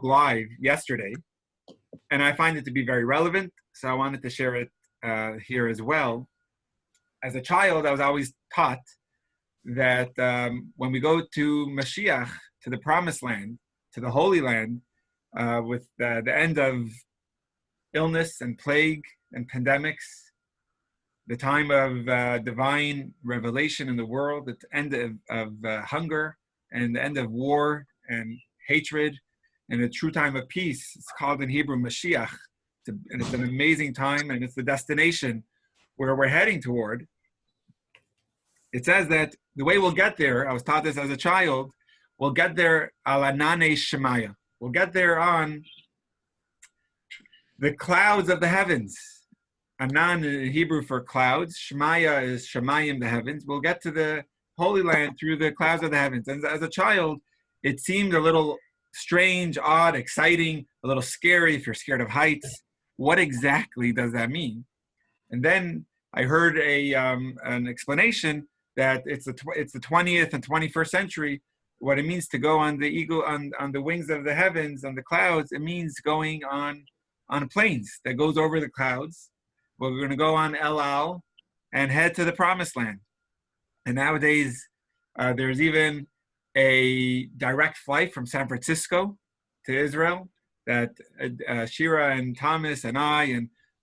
live yesterday, and I find it to be very relevant, so I wanted to share it here as well. As a child, I was always taught that when we go to Mashiach, to the Promised Land, to the Holy Land, with the end of illness and plague and pandemics, the time of divine revelation in the world, the end of hunger, and the end of war and hatred, and a true time of peace. It's called in Hebrew Mashiach, and it's an amazing time, and it's the destination where we're heading toward. It says that the way we'll get there, I was taught this as a child, we'll get there al anane shemaya. We'll get there on the clouds of the heavens. Anan in Hebrew for clouds. Shemaya is Shemayim, the heavens. We'll get to the Holy Land through the clouds of the heavens. And as a child, it seemed a little strange, odd, exciting, a little scary if you're scared of heights. What exactly does that mean? And then I heard an explanation that it's the 20th and 21st century. What it means to go on the eagle, on the wings of the heavens, on the clouds, it means going on planes that goes over the clouds. We're going to go on El Al and head to the Promised Land. And nowadays, there's even a direct flight from San Francisco to Israel that Shira and Thomas and I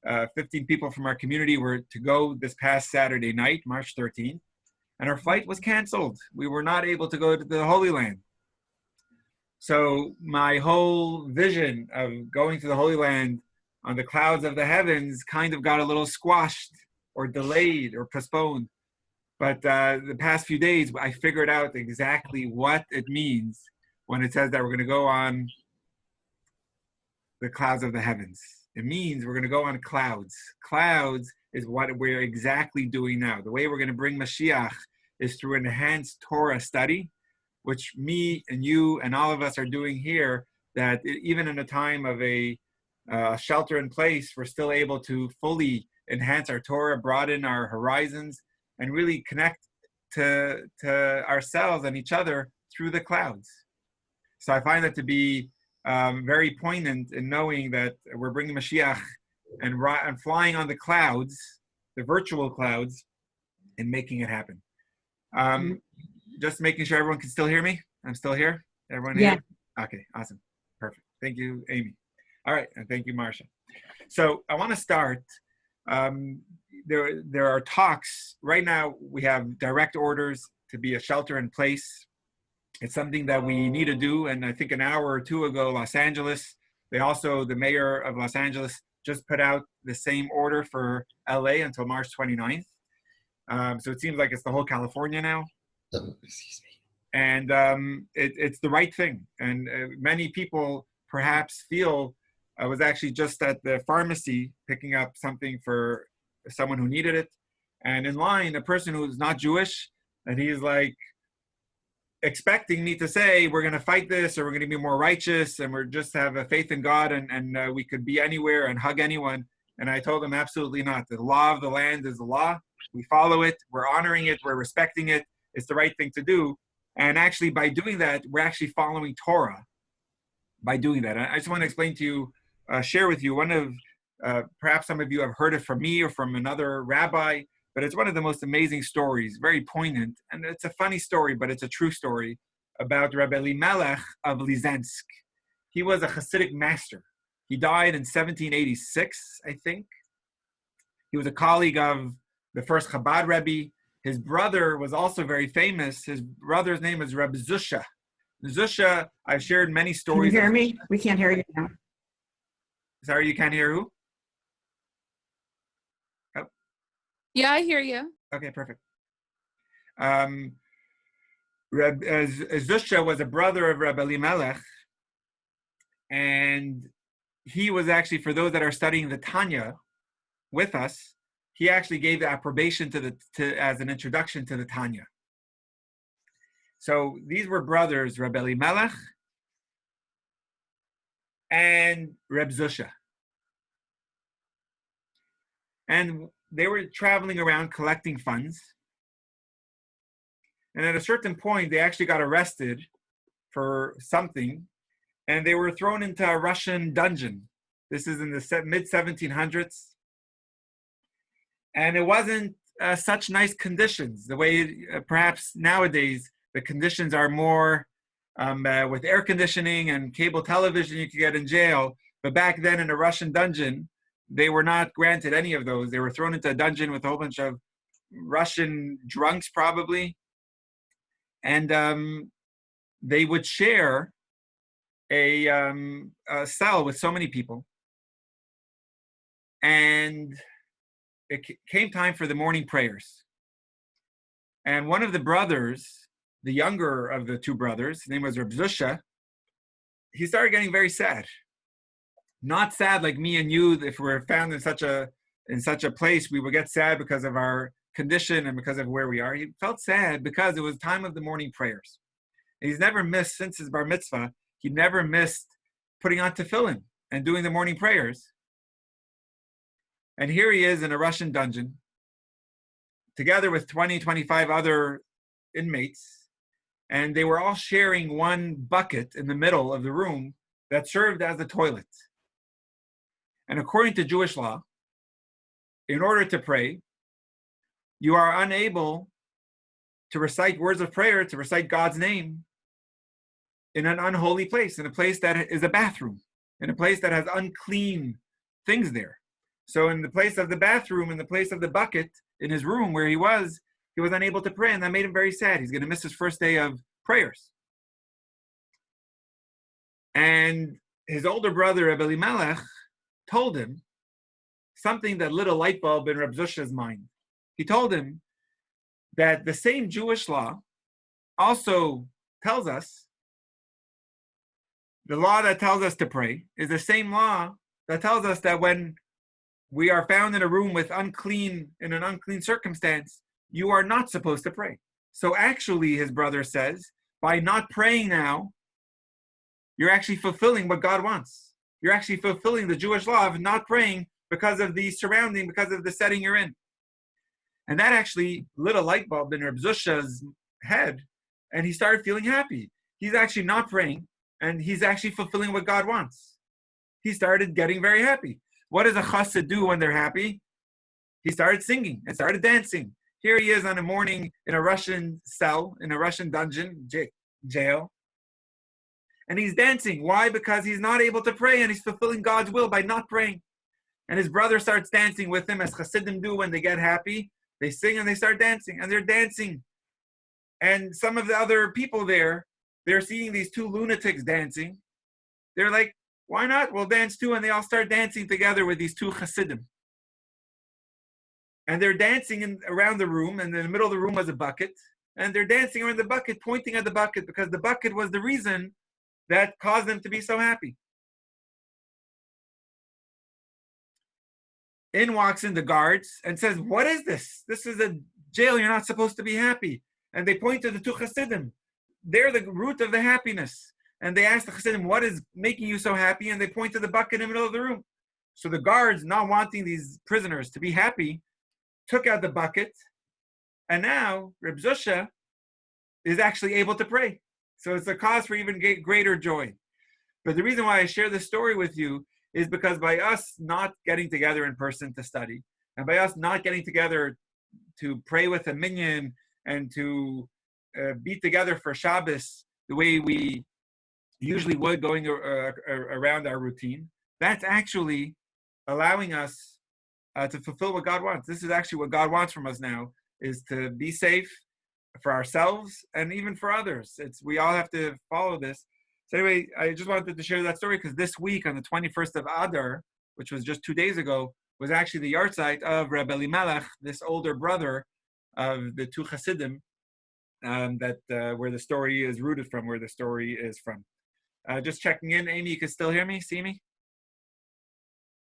and 15 people from our community were to go this past Saturday night, March 13th. And our flight was canceled. We were not able to go to the Holy Land. So my whole vision of going to the Holy Land on the clouds of the heavens kind of got a little squashed or delayed or postponed. But the past few days, I figured out exactly what it means when it says that we're going to go on the clouds of the heavens. It means we're going to go on clouds. Clouds is what we're exactly doing now. The way we're going to bring Mashiach is through enhanced Torah study, which me and you and all of us are doing here, that even in a time of a shelter in place, we're still able to fully enhance our Torah, broaden our horizons, and really connect to ourselves and each other through the clouds. So I find that to be very poignant in knowing that we're bringing Mashiach and flying on the clouds, the virtual clouds, and making it happen. Just making sure everyone can still hear me. I'm still here. Everyone here? Okay, awesome. Perfect. Thank you, Amy. All right, and thank you, Marcia. So I want to start. There are talks. Right now, we have direct orders to be a shelter in place. It's something that we need to do. And I think an hour or two ago, Los Angeles, the mayor of Los Angeles just put out the same order for LA until March 29th. So it seems like it's the whole California now. Excuse me. And it's the right thing. And many people perhaps feel, I was actually just at the pharmacy picking up something for someone who needed it. And in line, a person who's not Jewish, and he's like expecting me to say, we're going to fight this, or we're going to be more righteous, and we're just have a faith in God, and we could be anywhere and hug anyone. And I told him, absolutely not. The law of the land is the law. We follow it. We're honoring it. We're respecting it. It's the right thing to do. And actually, by doing that, we're actually following Torah by doing that. I just want to explain to you, share with you one of, perhaps some of you have heard it from me or from another rabbi, but it's one of the most amazing stories, very poignant. And it's a funny story, but it's a true story about Rabbi Elimelech of Lizensk. He was a Hasidic master. He died in 1786, I think. He was a colleague of the first Chabad Rebbe. His brother was also very famous. His brother's name is Reb Zusha. Zusha, I've shared many stories. Can you hear me? We can't hear you now. Sorry, you can't hear who? Oh. Yeah, I hear you. Okay, perfect. Reb Zusha was a brother of Reb Elimelech, and he was actually, for those that are studying the Tanya with us, he actually gave the approbation as an introduction to the Tanya. So these were brothers, Reb Elimelech and Reb Zusha. And they were traveling around collecting funds. And at a certain point, they actually got arrested for something. and they were thrown into a Russian dungeon. This is in the mid-1700s. And it wasn't such nice conditions, the way perhaps nowadays the conditions are more with air conditioning and cable television you could get in jail. But back then in a Russian dungeon, they were not granted any of those. They were thrown into a dungeon with a whole bunch of Russian drunks probably. And they would share a cell with so many people. And it came time for the morning prayers. And one of the brothers, the younger of the two brothers, his name was Reb Zusha, he started getting very sad. Not sad like me and you, if we're found in such a place, we would get sad because of our condition and because of where we are. He felt sad because it was time of the morning prayers. And he's never missed, since his bar mitzvah, he never missed putting on tefillin and doing the morning prayers. And here he is in a Russian dungeon, together with 20, 25 other inmates, and they were all sharing one bucket in the middle of the room that served as a toilet. And according to Jewish law, in order to pray, you are unable to recite words of prayer, to recite God's name in an unholy place, in a place that is a bathroom, in a place that has unclean things there. So in the place of the bathroom, in the place of the bucket, in his room where he was unable to pray, and that made him very sad. He's going to miss his first day of prayers. And his older brother, Reb Elimelech, told him something that lit a light bulb in Reb Zusha's mind. He told him that the same Jewish law also tells us, the law that tells us to pray is the same law that tells us that when we are found in a room with in an unclean circumstance, you are not supposed to pray. So actually, his brother says, by not praying now, you're actually fulfilling what God wants. You're actually fulfilling the Jewish law of not praying because of the surrounding, because of the setting you're in. And that actually lit a light bulb in Reb Zusha's head, and he started feeling happy. He's actually not praying, and he's actually fulfilling what God wants. He started getting very happy. What does a chassid do when they're happy? He started singing and started dancing. Here he is on a morning in a Russian cell, in a Russian dungeon, jail. And he's dancing. Why? Because he's not able to pray, and he's fulfilling God's will by not praying. And his brother starts dancing with him, as chassidim do when they get happy. They sing and they start dancing, and they're dancing. And some of the other people there, they're seeing these two lunatics dancing. They're like, why not? We'll dance too. And they all start dancing together with these two chassidim. And they're dancing around the room, and in the middle of the room was a bucket. And they're dancing around the bucket, pointing at the bucket, because the bucket was the reason that caused them to be so happy. In walks in the guards and says, what is this? This is a jail. You're not supposed to be happy. And they point to the two chassidim. They're the root of the happiness. And they ask the chassidim, what is making you so happy? And they point to the bucket in the middle of the room. So the guards, not wanting these prisoners to be happy, took out the bucket. And now Reb Zusha is actually able to pray. So it's a cause for even greater joy. But the reason why I share this story with you is because by us not getting together in person to study, and by us not getting together to pray with a minyan and to be together for Shabbos the way we usually would going around our routine, that's actually allowing us to fulfill what God wants. This is actually what God wants from us now, is to be safe for ourselves and even for others. We all have to follow this. So anyway, I just wanted to share that story because this week on the 21st of Adar, which was just 2 days ago, was actually the yahrzeit of Reb Elimelech, this older brother of the two Chassidim, where the story is rooted from, where the story is from. Just checking in. Amy, you can still hear me, see me?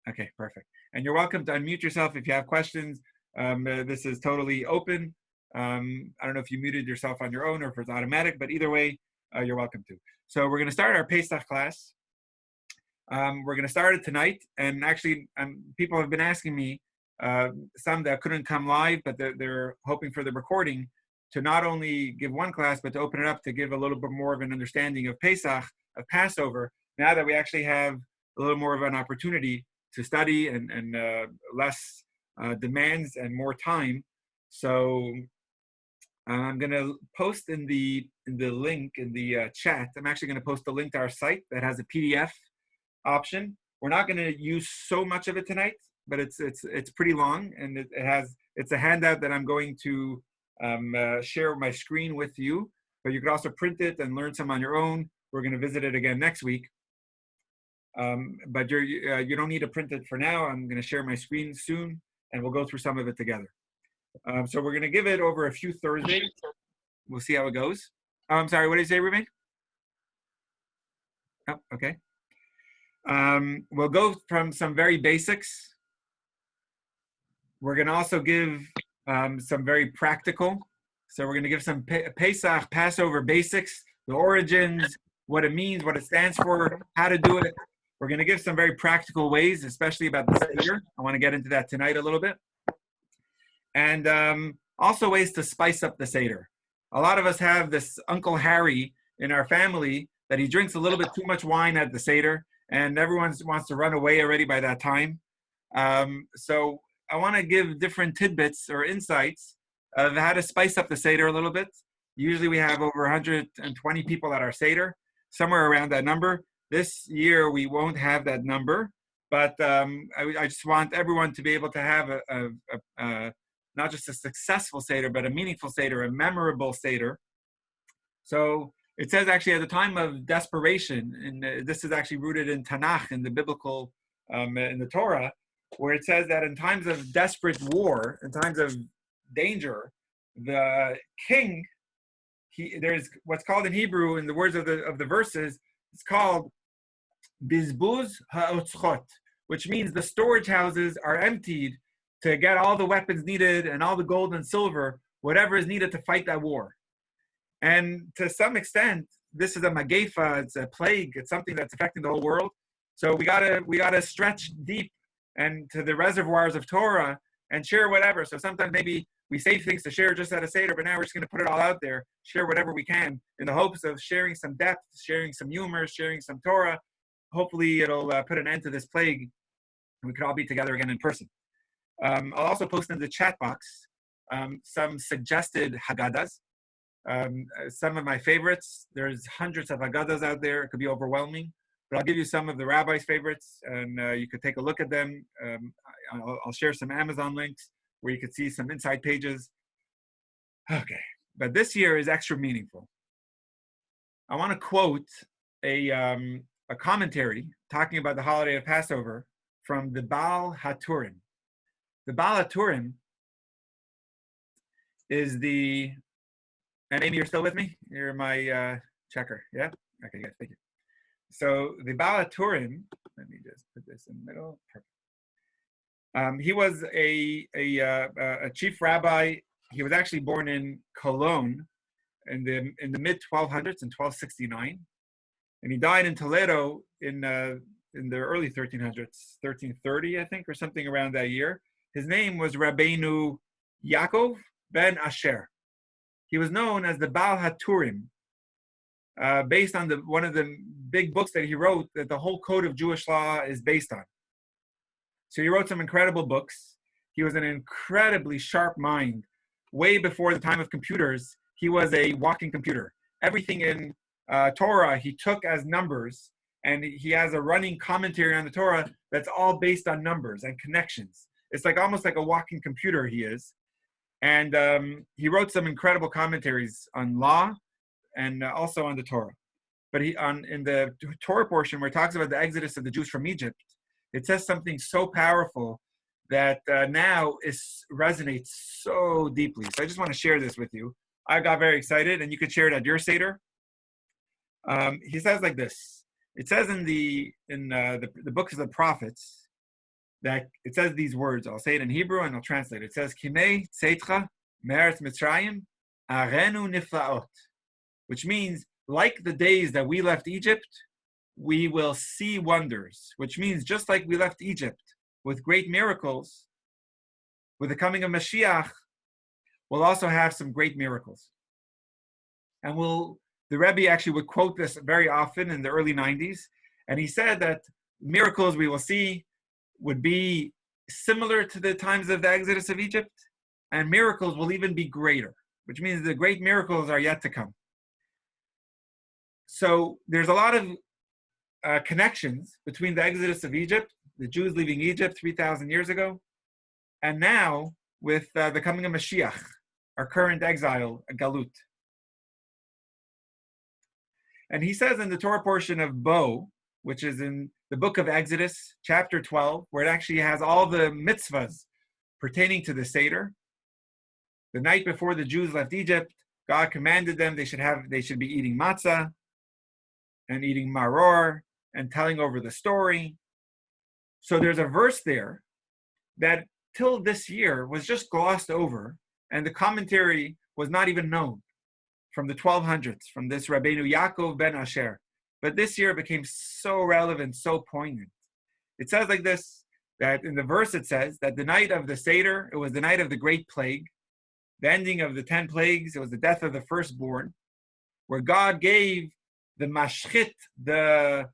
Okay, perfect. And you're welcome to unmute yourself if you have questions. This is totally open. I don't know if you muted yourself on your own or if it's automatic, but either way, you're welcome to. So we're going to start our Pesach class. We're going to start it tonight. And actually, people have been asking me, some that couldn't come live, but they're hoping for the recording, to not only give one class, but to open it up to give a little bit more of an understanding of Pesach, of Passover, now that we actually have a little more of an opportunity to study and less demands and more time. So I'm going to post in the link in the chat. I'm actually going to post a link to our site that has a PDF option. We're not going to use so much of it tonight, but it's pretty long, and it's a handout that I'm going to share my screen with you. But you could also print it and learn some on your own. We're going to visit it again next week. But you don't need to print it for now. I'm going to share my screen soon, and we'll go through some of it together. So we're going to give it over a few Thursdays. We'll see how it goes. Oh, I'm sorry, what did you say, Ruben? Oh, okay. We'll go from some very basics. We're going to also give some very practical. So we're going to give some Pesach, Passover basics, the origins, what it means, what it stands for, how to do it. We're going to give some very practical ways, especially about the seder. I want to get into that tonight a little bit. And also ways to spice up the seder. A lot of us have this Uncle Harry in our family that he drinks a little bit too much wine at the seder, and everyone wants to run away already by that time. So I want to give different tidbits or insights of how to spice up the seder a little bit. Usually we have over 120 people at our seder, somewhere around that number. This year we won't have that number, but I just want everyone to be able to have a not just a successful seder, but a meaningful seder, a memorable seder. So it says actually at the time of desperation, and this is actually rooted in Tanakh, in the biblical, in the Torah, where it says that in times of desperate war, in times of danger, the king, there's what's called in Hebrew, in the words of the verses, it's called bizbuz ha'otzchot, which means the storage houses are emptied to get all the weapons needed and all the gold and silver, whatever is needed to fight that war. And to some extent, this is a magefa, it's a plague, it's something that's affecting the whole world. So we gotta stretch deep and to the reservoirs of Torah and share whatever. So sometimes maybe we save things to share just at a seder, but now we're just gonna put it all out there, share whatever we can in the hopes of sharing some depth, sharing some humor, sharing some Torah. Hopefully it'll put an end to this plague and we could all be together again in person. I'll also post in the chat box some suggested Haggadahs. Some of my favorites. There's hundreds of Haggadahs out there. It could be overwhelming, but I'll give you some of the rabbi's favorites, and you could take a look at them. I'll share some Amazon links where you could see some inside pages. Okay, but this year is extra meaningful. I want to quote a commentary talking about the holiday of Passover from the Baal HaTurim. The Baal HaTurim is the, and Amy, you're still with me? You're my checker, yeah? Okay, guys, thank you. So the Baal HaTurim, let me just put this in the middle. Perfect. He was a chief rabbi. He was actually born in Cologne in the mid 1200s in 1269, and he died in Toledo in the early 1300s, 1330, I think, or something around that year. His name was Rabbeinu Yaakov ben Asher. He was known as the Baal HaTurim, based on one of the big books that he wrote that the whole code of Jewish law is based on. So he wrote some incredible books. He was an incredibly sharp mind. Way before the time of computers, he was a walking computer. Everything in Torah he took as numbers, and he has a running commentary on the Torah that's all based on numbers and connections. It's like almost like a walking computer he is. And he wrote some incredible commentaries on law and also on the Torah. But in the Torah portion where it talks about the exodus of the Jews from Egypt, it says something so powerful that now resonates so deeply. So I just want to share this with you. I got very excited, and you could share it at your Seder. He says like this. It says in the books of the prophets, that it says these words. I'll say it in Hebrew and I'll translate it. It says, Kinei tzeitcha me'eretz Mitzrayim arenu niflaot, which means, like the days that we left Egypt, we will see wonders, which means just like we left Egypt with great miracles, with the coming of Mashiach, we'll also have some great miracles. And the Rebbe actually would quote this very often in the early 90s, And he said that miracles we will see would be similar to the times of the Exodus of Egypt, and miracles will even be greater, which means the great miracles are yet to come. So there's a lot of connections between the Exodus of Egypt, the Jews leaving Egypt 3,000 years ago, and now with the coming of Mashiach, our current exile, Galut. And he says in the Torah portion of Bo, which is in the book of Exodus, chapter 12, where it actually has all the mitzvahs pertaining to the seder. The night before the Jews left Egypt, God commanded them they should be eating matzah and eating maror and telling over the story. So there's a verse there that till this year was just glossed over, and the commentary was not even known from the 1200s, from this Rabbeinu Yaakov ben Asher. But this year it became so relevant, so poignant. It says like this, that in the verse it says that the night of the Seder, it was the night of the great plague, the ending of the 10 plagues, it was the death of the firstborn, where God gave the Mashchit, the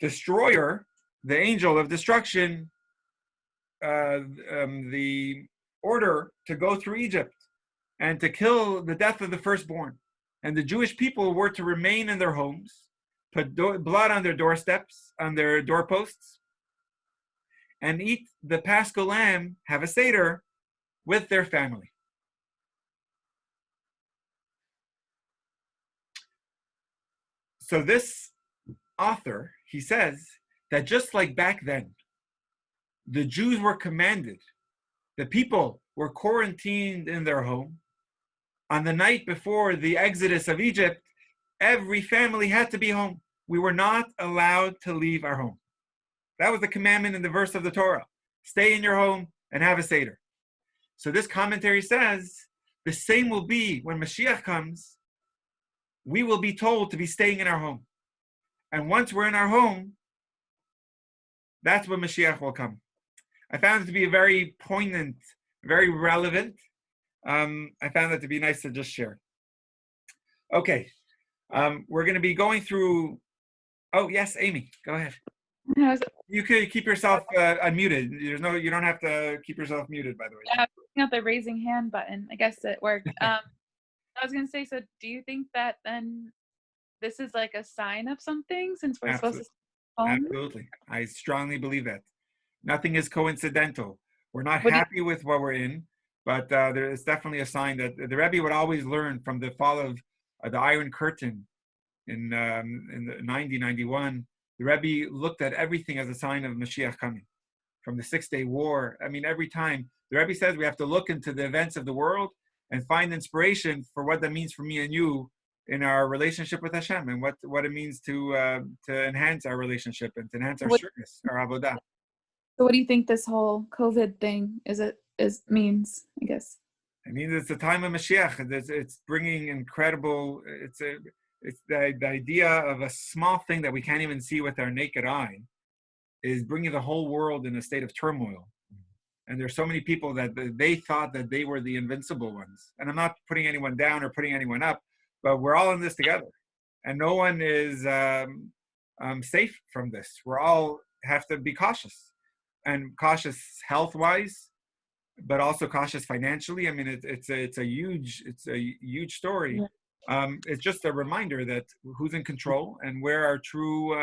destroyer, the angel of destruction, the order to go through Egypt and to kill the death of the firstborn. And the Jewish people were to remain in their homes, put blood on their doorsteps, on their doorposts, and eat the Paschal lamb, have a seder with their family. So this author, he says that just like back then, the Jews were commanded, the people were quarantined in their home. On the night before the exodus of Egypt, every family had to be home. We were not allowed to leave our home. That was the commandment in the verse of the Torah. Stay in your home and have a seder. So this commentary says the same will be when Mashiach comes. We will be told to be staying in our home. And once we're in our home, that's when Mashiach will come. I found it to be a very poignant, very relevant. I found it to be nice to just share. Okay, we're going to be going through. Oh yes, Amy, go ahead. You could keep yourself unmuted. You don't have to keep yourself muted, by the way. Yeah, picking up the raising hand button. I guess it worked. I was going to say, so do you think that then this is like a sign of something since we're supposed to stay home? Absolutely. I strongly believe that. Nothing is coincidental. We're not happy with what we're in, but there is definitely a sign that the Rebbe would always learn from the fall of the Iron Curtain in the 91. The Rebbe looked at everything as a sign of Mashiach coming. From the 6-Day War, I mean, every time the Rebbe says we have to look into the events of the world and find inspiration for what that means for me and you in our relationship with Hashem, and what it means to enhance our relationship and to enhance our service, our avodah. So what do you think this whole COVID thing means, I guess? I mean, it's the time of Mashiach. It's bringing incredible, it's the idea of a small thing that we can't even see with our naked eye is bringing the whole world in a state of turmoil. And there's so many people that they thought that they were the invincible ones. And I'm not putting anyone down or putting anyone up, but we're all in this together. And no one is safe from this. We're all have to be cautious. And cautious health-wise, but also cautious financially. I mean, it's a huge story. Yeah. It's just a reminder that who's in control and where our true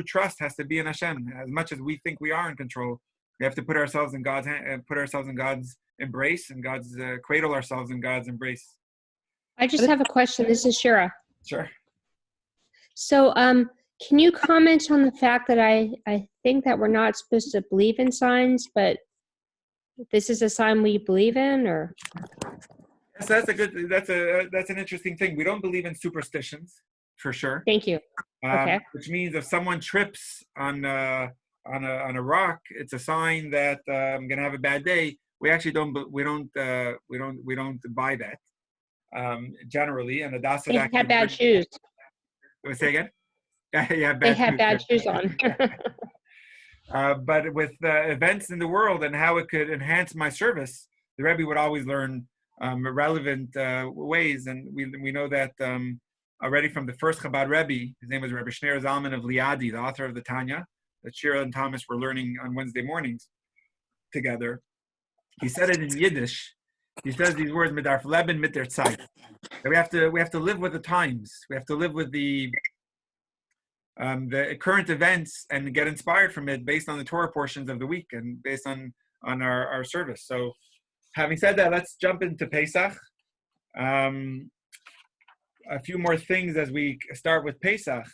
trust has to be in Hashem. As much as we think we are in control, we have to put ourselves in God's hand, put ourselves in God's embrace, and God's cradle ourselves in God's embrace. I just have a question. This is Shira. Sure. So, can you comment on the fact that I think that we're not supposed to believe in signs, but this is a sign we believe in, or? Yes, that's an interesting thing. We don't believe in superstitions, for sure. Thank you. Okay. Which means if someone trips on a rock, it's a sign that I'm gonna have a bad day. We actually don't buy that generally. And Adasa, they had bad shoes. Say again. Yeah, they had bad shoes on. But with events in the world and how it could enhance my service, the Rebbe would always learn relevant ways, and we know that already from the first Chabad Rebbe. His name was Rebbe Shneir Zalman of Liadi, the author of the Tanya, that Shira and Thomas were learning on Wednesday mornings together. He said it in Yiddish. He says these words, "Midarf leben mit der Zeit." That we have to live with the times. We have to live with the current events and get inspired from it based on the Torah portions of the week and based on our service. So, having said that, let's jump into Pesach. A few more things as we start with Pesach.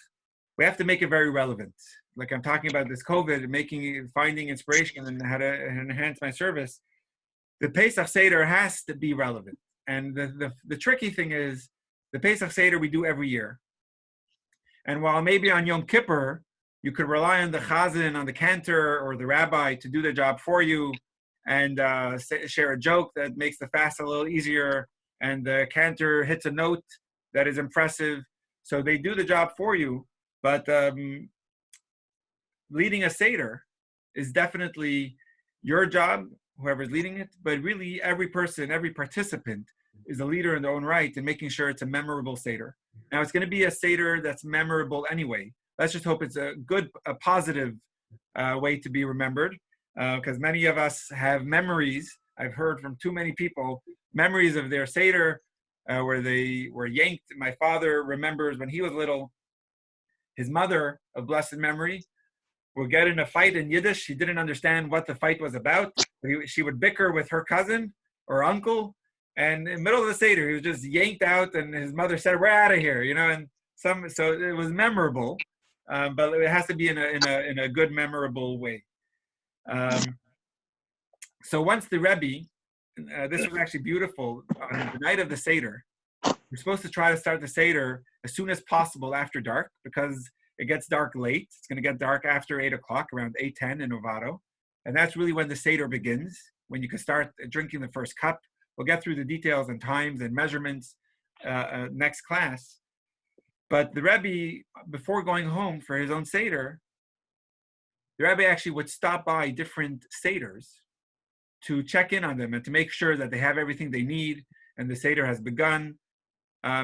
We have to make it very relevant. Like I'm talking about this COVID, finding inspiration and how to enhance my service. The Pesach Seder has to be relevant. And the tricky thing is, the Pesach Seder we do every year. And while maybe on Yom Kippur, you could rely on the chazan, on the cantor, or the rabbi to do the job for you and share a joke that makes the fast a little easier, and the cantor hits a note that is impressive. So they do the job for you, but leading a Seder is definitely your job, whoever's leading it, but really every person, every participant is a leader in their own right and making sure it's a memorable Seder. Now, it's going to be a Seder that's memorable anyway. Let's just hope it's a positive way to be remembered, because many of us have memories. I've heard from too many people, memories of their Seder where they were yanked. My father remembers when he was little, his mother of blessed memory would get in a fight in Yiddish. She didn't understand what the fight was about. She would bicker with her cousin or uncle, and in the middle of the Seder, he was just yanked out, and his mother said, "We're out of here," and so it was memorable, but it has to be in a good, memorable way. So once the Rebbe, this was actually beautiful, on the night of the Seder, we're supposed to try to start the Seder as soon as possible after dark, because it gets dark late. It's going to get dark after 8 o'clock, around 8:10 in Novato. And that's really when the Seder begins, when you can start drinking the first cup. We'll get through the details and times and measurements next class. But the Rebbe, before going home for his own Seder, the Rebbe actually would stop by different Seders to check in on them and to make sure that they have everything they need and the Seder has begun.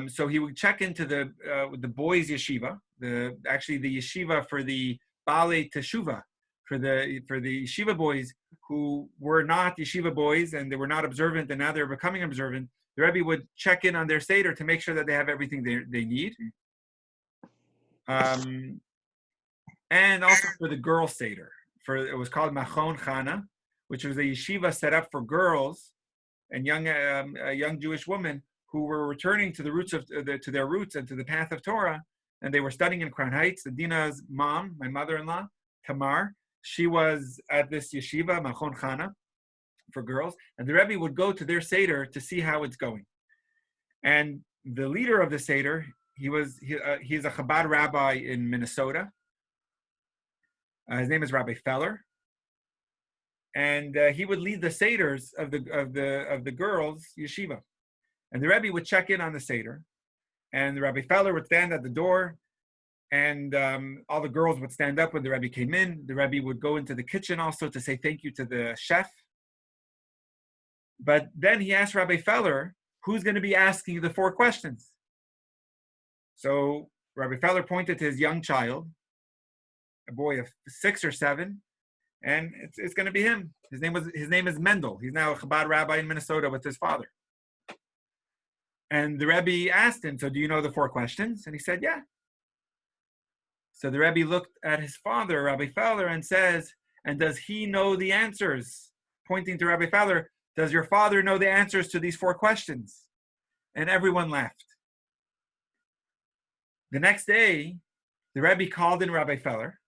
So he would check into the boys' yeshiva, the yeshiva for the Baalei Teshuvah, for the yeshiva boys who were not yeshiva boys and they were not observant and now they're becoming observant. The Rebbe would check in on their Seder to make sure that they have everything they need. And also for the girl Seder. It was called Machon Chana, which was a yeshiva set up for girls and young Jewish women who were returning to the roots to their roots and to the path of Torah, and they were studying in Crown Heights. The Dina's mom, my mother-in-law, Tamar, she was at this yeshiva, Machon Chana, for girls, and the Rebbe would go to their Seder to see how it's going. And the leader of the Seder, he's a Chabad rabbi in Minnesota. His name is Rabbi Feller, and he would lead the Seders of the girls' yeshiva. And the Rebbe would check in on the Seder, and the Rabbi Feller would stand at the door, and all the girls would stand up when the Rebbe came in. The Rebbe would go into the kitchen also to say thank you to the chef. But then he asked Rabbi Feller, who's going to be asking the 4 questions? So Rabbi Feller pointed to his young child, a boy of 6 or 7, and it's going to be him. His name is Mendel. He's now a Chabad rabbi in Minnesota with his father. And the Rebbe asked him, so do you know the 4 questions? And he said, yeah. So the Rebbe looked at his father, Rabbi Feller, and says, and does he know the answers? Pointing to Rabbi Feller, does your father know the answers to these 4 questions? And everyone laughed. The next day, the Rebbe called in Rabbi Feller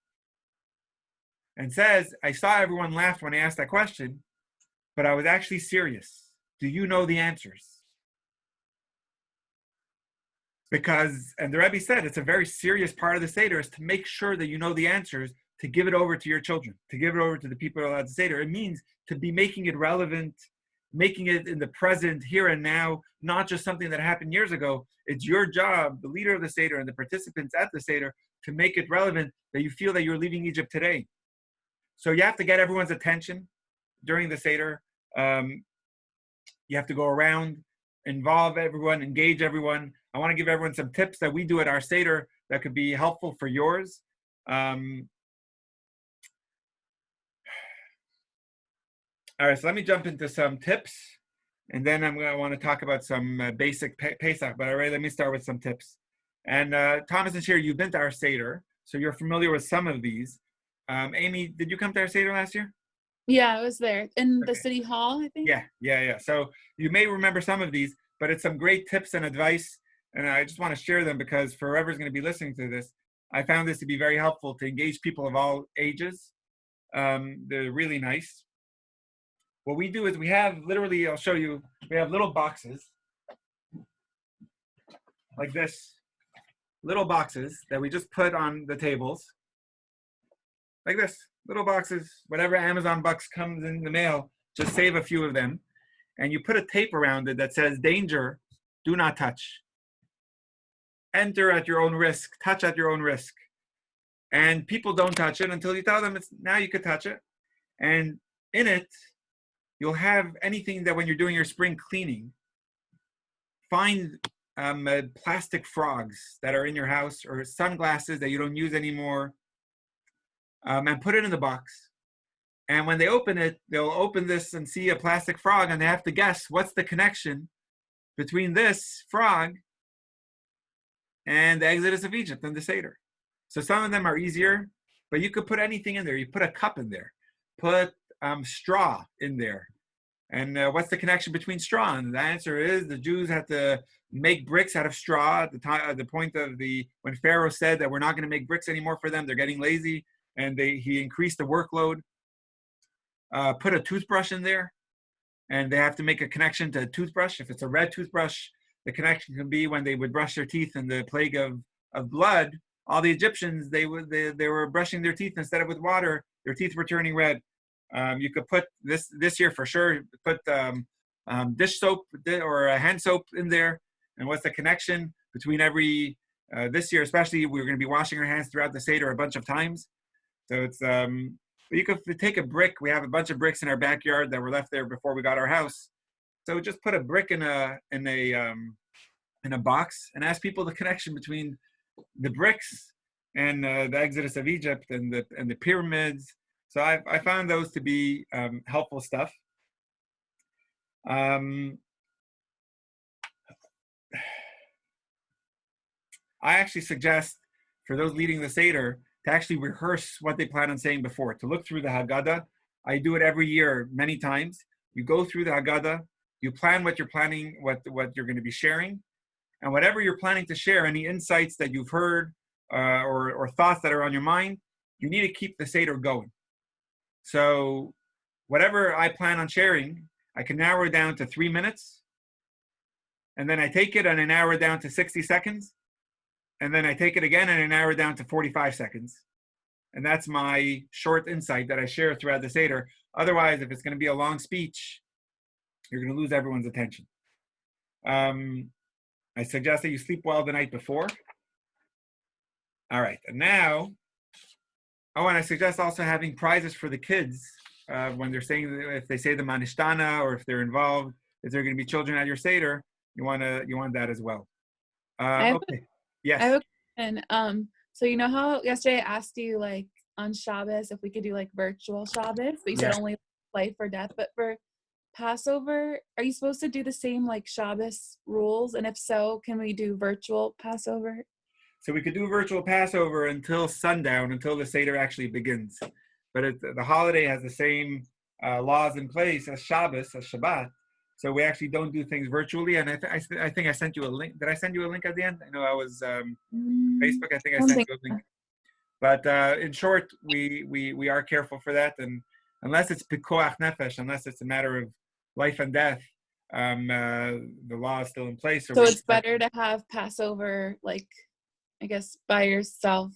and says, I saw everyone laughed when I asked that question, but I was actually serious. Do you know the answers? And the Rebbe said, it's a very serious part of the Seder is to make sure that you know the answers, to give it over to your children, to give it over to the people at the Seder. It means to be making it relevant, making it in the present, here and now, not just something that happened years ago. It's your job, the leader of the Seder and the participants at the Seder, to make it relevant that you feel that you're leaving Egypt today. So you have to get everyone's attention during the Seder. You have to go around, involve everyone, engage everyone. I want to give everyone some tips that we do at our seder that could be helpful for yours. All right, so let me jump into some tips, and then I want to talk about some basic Pesach. But already, let me start with some tips. And Thomas and Sherry, you've been to our seder, so you're familiar with some of these. Amy, did you come to our seder last year? Yeah, I was there in the Okay. city hall, I think. Yeah. So you may remember some of these, but it's some great tips and advice, and I just want to share them because for whoever's going to be listening to this, I found this to be very helpful to engage people of all ages. They're really nice. What we do is we have literally, I'll show you, we have little boxes like this, little boxes that we just put on the tables like this, little boxes, whatever Amazon bucks comes in the mail, just save a few of them. And you put a tape around it that says, danger, do not touch. Enter at your own risk, touch at your own risk. And people don't touch it until you tell them it's now you could touch it. And in it, you'll have anything that when you're doing your spring cleaning, find plastic frogs that are in your house or sunglasses that you don't use anymore, and put it in the box. And when they open it, they'll open this and see a plastic frog, and they have to guess what's the connection between this frog and the Exodus of Egypt and the Seder. So some of them are easier, but you could put anything in there. You put a cup in there, put straw in there. And what's the connection between straw? And the answer is the Jews had to make bricks out of straw at the point of when Pharaoh said that we're not going to make bricks anymore for them. They're getting lazy, and he increased the workload. Put a toothbrush in there, and they have to make a connection to a toothbrush. If it's a red toothbrush, the connection can be when they would brush their teeth in the plague of blood. All the Egyptians, they were brushing their teeth instead of with water. Their teeth were turning red. You could put this year for sure, put dish soap or hand soap in there. And what's the connection between every, this year especially, we're going to be washing our hands throughout the Seder a bunch of times. So it's, you could take a brick. We have a bunch of bricks in our backyard that were left there before we got our house. So just put a brick in a box and ask people the connection between the bricks and the Exodus of Egypt and the pyramids. So I found those to be helpful stuff. I actually suggest for those leading the Seder to actually rehearse what they plan on saying before, to look through the Haggadah. I do it every year, many times. You go through the Haggadah, you plan what you're planning, what you're going to be sharing, and whatever you're planning to share, any insights that you've heard or thoughts that are on your mind, you need to keep the Seder going. So whatever I plan on sharing, I can narrow it down to 3 minutes, and then I take it and I narrow it down to 60 seconds, and then I take it again and I narrow it down to 45 seconds. And that's my short insight that I share throughout the Seder. Otherwise, if it's going to be a long speech, you're going to lose everyone's attention. I suggest that you sleep well the night before. All right, and now, and I suggest also having prizes for the kids when they're saying, if they say the Manishtana or if they're involved, if they're going to be children at your Seder, you want that as well. Okay. Yes. I have a question. So you know how yesterday I asked you like on Shabbos if we could do like virtual Shabbos, but you said only life or death. But for Passover, are you supposed to do the same like Shabbos rules? And if so, can we do virtual Passover? So we could do virtual Passover until sundown, until the Seder actually begins. But the holiday has the same laws in place as Shabbos, as Shabbat. So we actually don't do things virtually. And I think I sent you a link. Did I send you a link at the end? I know I was Facebook. I think I sent you a link. But in short, we are careful for that. And unless it's pikuach nefesh, unless it's a matter of life and death, the law is still in place. So it's better to have Passover, like, I guess, by yourself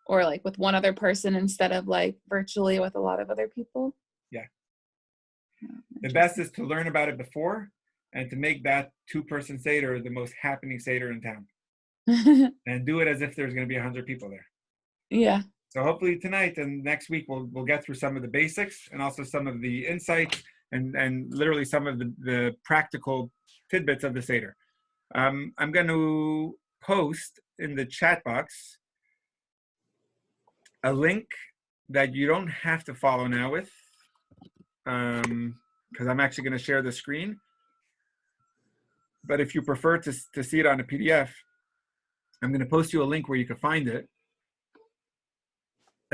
or like with one other person instead of like virtually with a lot of other people? Yeah. The best is to learn about it before and to make that 2-person Seder the most happening Seder in town. And do it as if there's going to be 100 people there. Yeah. So hopefully tonight and next week we'll get through some of the basics and also some of the insights and literally some of the practical tidbits of the Seder. I'm going to post in the chat box a link that you don't have to follow now with, because I'm actually going to share the screen. But if you prefer to see it on a PDF, I'm going to post you a link where you can find it.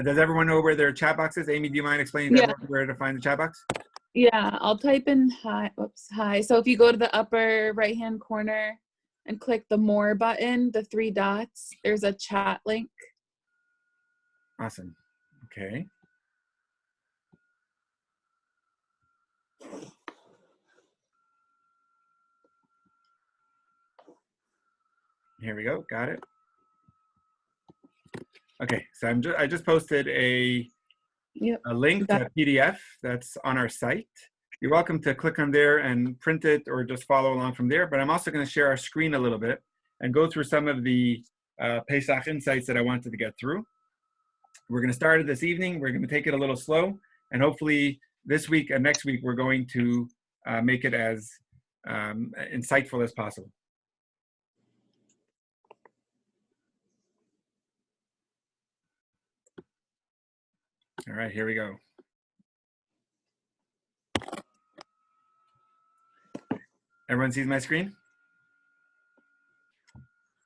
Does everyone know where their chat box is? Amy, do you mind explaining to everyone where to find the chat box? Yeah, I'll type in hi. Oops, hi. So if you go to the upper right-hand corner and click the More button, the 3 dots, there's a chat link. Awesome. Okay. Here we go. Got it. Okay, so I just posted a link to a PDF that's on our site. You're welcome to click on there and print it or just follow along from there. But I'm also going to share our screen a little bit and go through some of the Pesach insights that I wanted to get through. We're going to start it this evening. We're going to take it a little slow. And hopefully this week and next week, we're going to make it as insightful as possible. All right, here we go. Everyone sees my screen?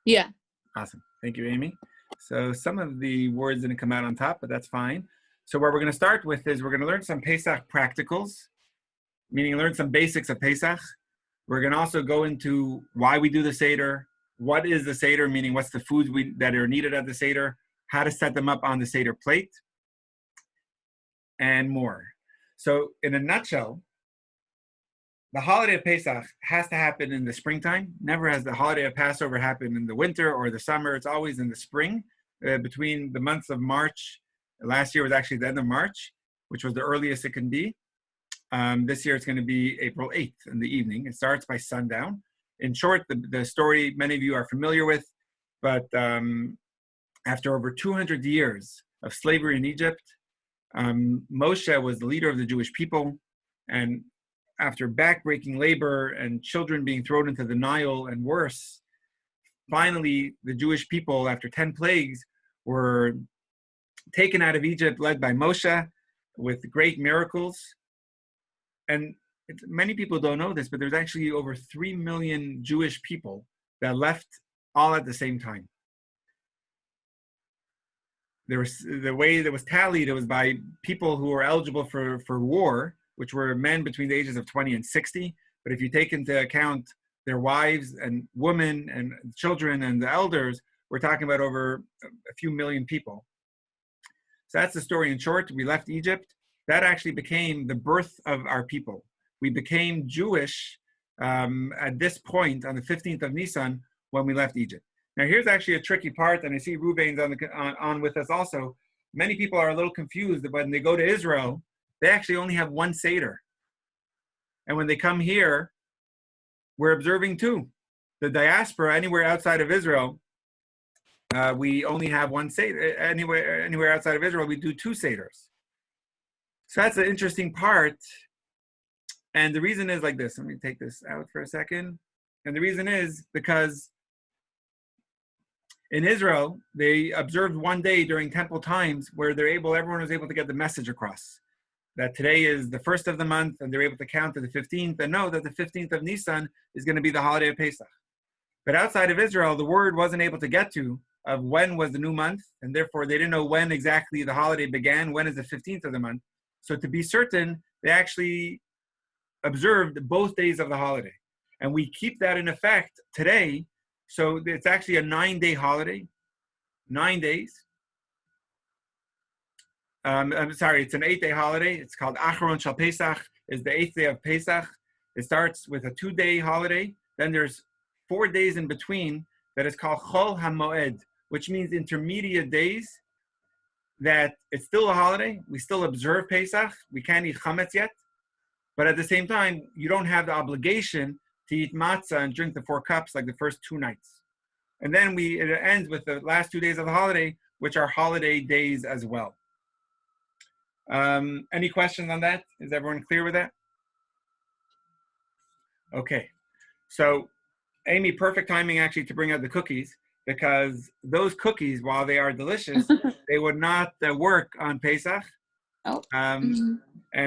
Yeah. Awesome. Thank you, Amy. So some of the words didn't come out on top, but that's fine. So what we're going to start with is we're going to learn some Pesach practicals, meaning learn some basics of Pesach. We're going to also go into why we do the seder, what is the seder, meaning what's the foods that are needed at the seder, how to set them up on the seder plate, and more. So in a nutshell, the holiday of Pesach has to happen in the springtime. Never has the holiday of Passover happened in the winter or the summer. It's always in the spring, between the months of March. Last year was actually the end of March, which was the earliest it can be. This year it's going to be April 8th in the evening. It starts by sundown. In short, the story many of you are familiar with, but after over 200 years of slavery in Egypt, Moshe was the leader of the Jewish people, and after backbreaking labor and children being thrown into the Nile and worse, finally the Jewish people, after 10 plagues, were taken out of Egypt, led by Moshe, with great miracles. And many people don't know this, but there's actually over 3 million Jewish people that left all at the same time. There was, the way that was tallied, it was by people who were eligible for war, which were men between the ages of 20 and 60. But if you take into account their wives and women and children and the elders, we're talking about over a few million people. So that's the story in short. We left Egypt. That actually became the birth of our people. We became Jewish at this point on the 15th of Nisan when we left Egypt. Now here's actually a tricky part, and I see Ruvain's on with us also. Many people are a little confused that when they go to Israel, they actually only have one seder. And when they come here, we're observing 2. The diaspora, anywhere outside of Israel, we only have one seder. Anywhere outside of Israel, we do 2 seders. So that's an interesting part. And the reason is like this. Let me take this out for a second. And the reason is because in Israel, they observed one day during temple times where everyone was able to get the message across. That today is the 1st of the month, and they're able to count to the 15th and know that the 15th of Nisan is going to be the holiday of Pesach. But outside of Israel, the word wasn't able to get to of when was the new month, and therefore they didn't know when exactly the holiday began, when is the 15th of the month. So to be certain, they actually observed both days of the holiday. And we keep that in effect today. So it's actually a 9-day holiday, 9 days. I'm sorry, it's an 8-day holiday. It's called Acharon Shal Pesach. It's the 8th day of Pesach. It starts with a 2-day holiday. Then there's 4 days in between that is called Chol HaMoed, which means intermediate days, that it's still a holiday. We still observe Pesach. We can't eat chametz yet. But at the same time, you don't have the obligation to eat matzah and drink the 4 cups like the first 2 nights. And then it ends with the last 2 days of the holiday, which are holiday days as well. Any questions on that? Is everyone clear with that? Okay. So Amy, perfect timing actually to bring out the cookies, because those cookies, while they are delicious, they would not work on Pesach. Oh. And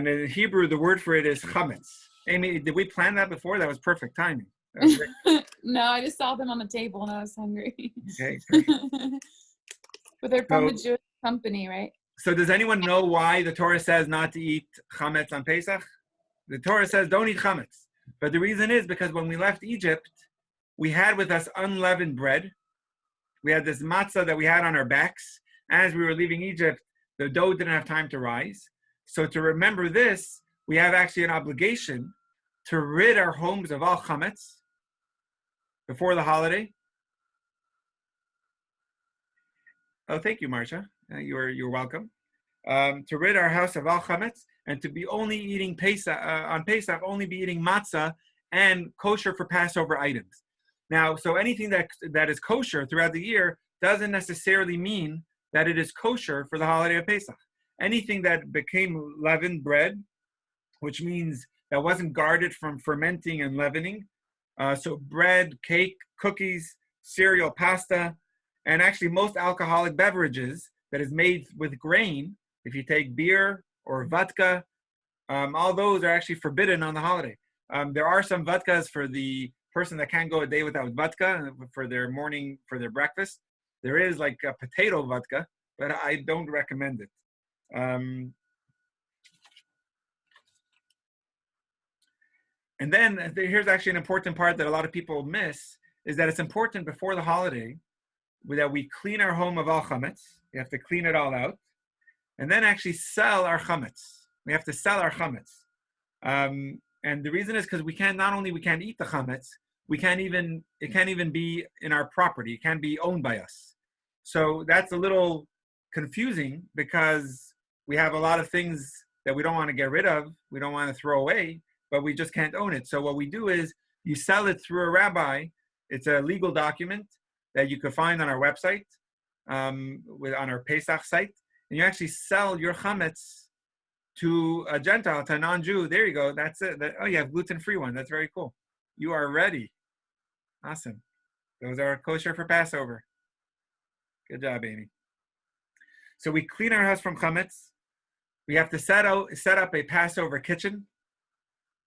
in Hebrew, the word for it is chametz. Amy, did we plan that before? That was perfect timing. That was great. No, I just saw them on the table and I was hungry. Okay, perfect. But they're from a Jewish company, right? So does anyone know why the Torah says not to eat chametz on Pesach? The Torah says don't eat chametz. But the reason is because when we left Egypt, we had with us unleavened bread. We had this matzah that we had on our backs. As we were leaving Egypt, the dough didn't have time to rise. So to remember this, we have actually an obligation to rid our homes of all chametz before the holiday. Oh, thank you, Marcia. You're welcome. To rid our house of all chametz and to be only eating Pesach, on Pesach, only be eating matzah and kosher for Passover items. Now, so anything that is kosher throughout the year doesn't necessarily mean that it is kosher for the holiday of Pesach. Anything that became leavened bread, which means that wasn't guarded from fermenting and leavening, so bread, cake, cookies, cereal, pasta, and actually most alcoholic beverages that is made with grain, if you take beer or vodka, all those are actually forbidden on the holiday. There are some vodkas for the person that can't go a day without vodka for their morning, for their breakfast. There is like a potato vodka, but I don't recommend it. And then here's actually an important part that a lot of people miss, is that it's important before the holiday that we clean our home of all chametz. We have to clean it all out. And then actually sell our chametz. We have to sell our chametz. And the reason is because we can't eat the chametz, it can't even be in our property. It can't be owned by us. So that's a little confusing because we have a lot of things that we don't want to get rid of, we don't want to throw away, but we just can't own it. So what we do is you sell it through a rabbi. It's a legal document that you can find on our website, on our Pesach site, and you actually sell your chametz to a Gentile, to a non-Jew. There you go. That's it. Oh, you have gluten-free one. That's very cool. You are ready. Awesome. Those are kosher for Passover. Good job, Amy. So we clean our house from chametz. We have to set up a Passover kitchen.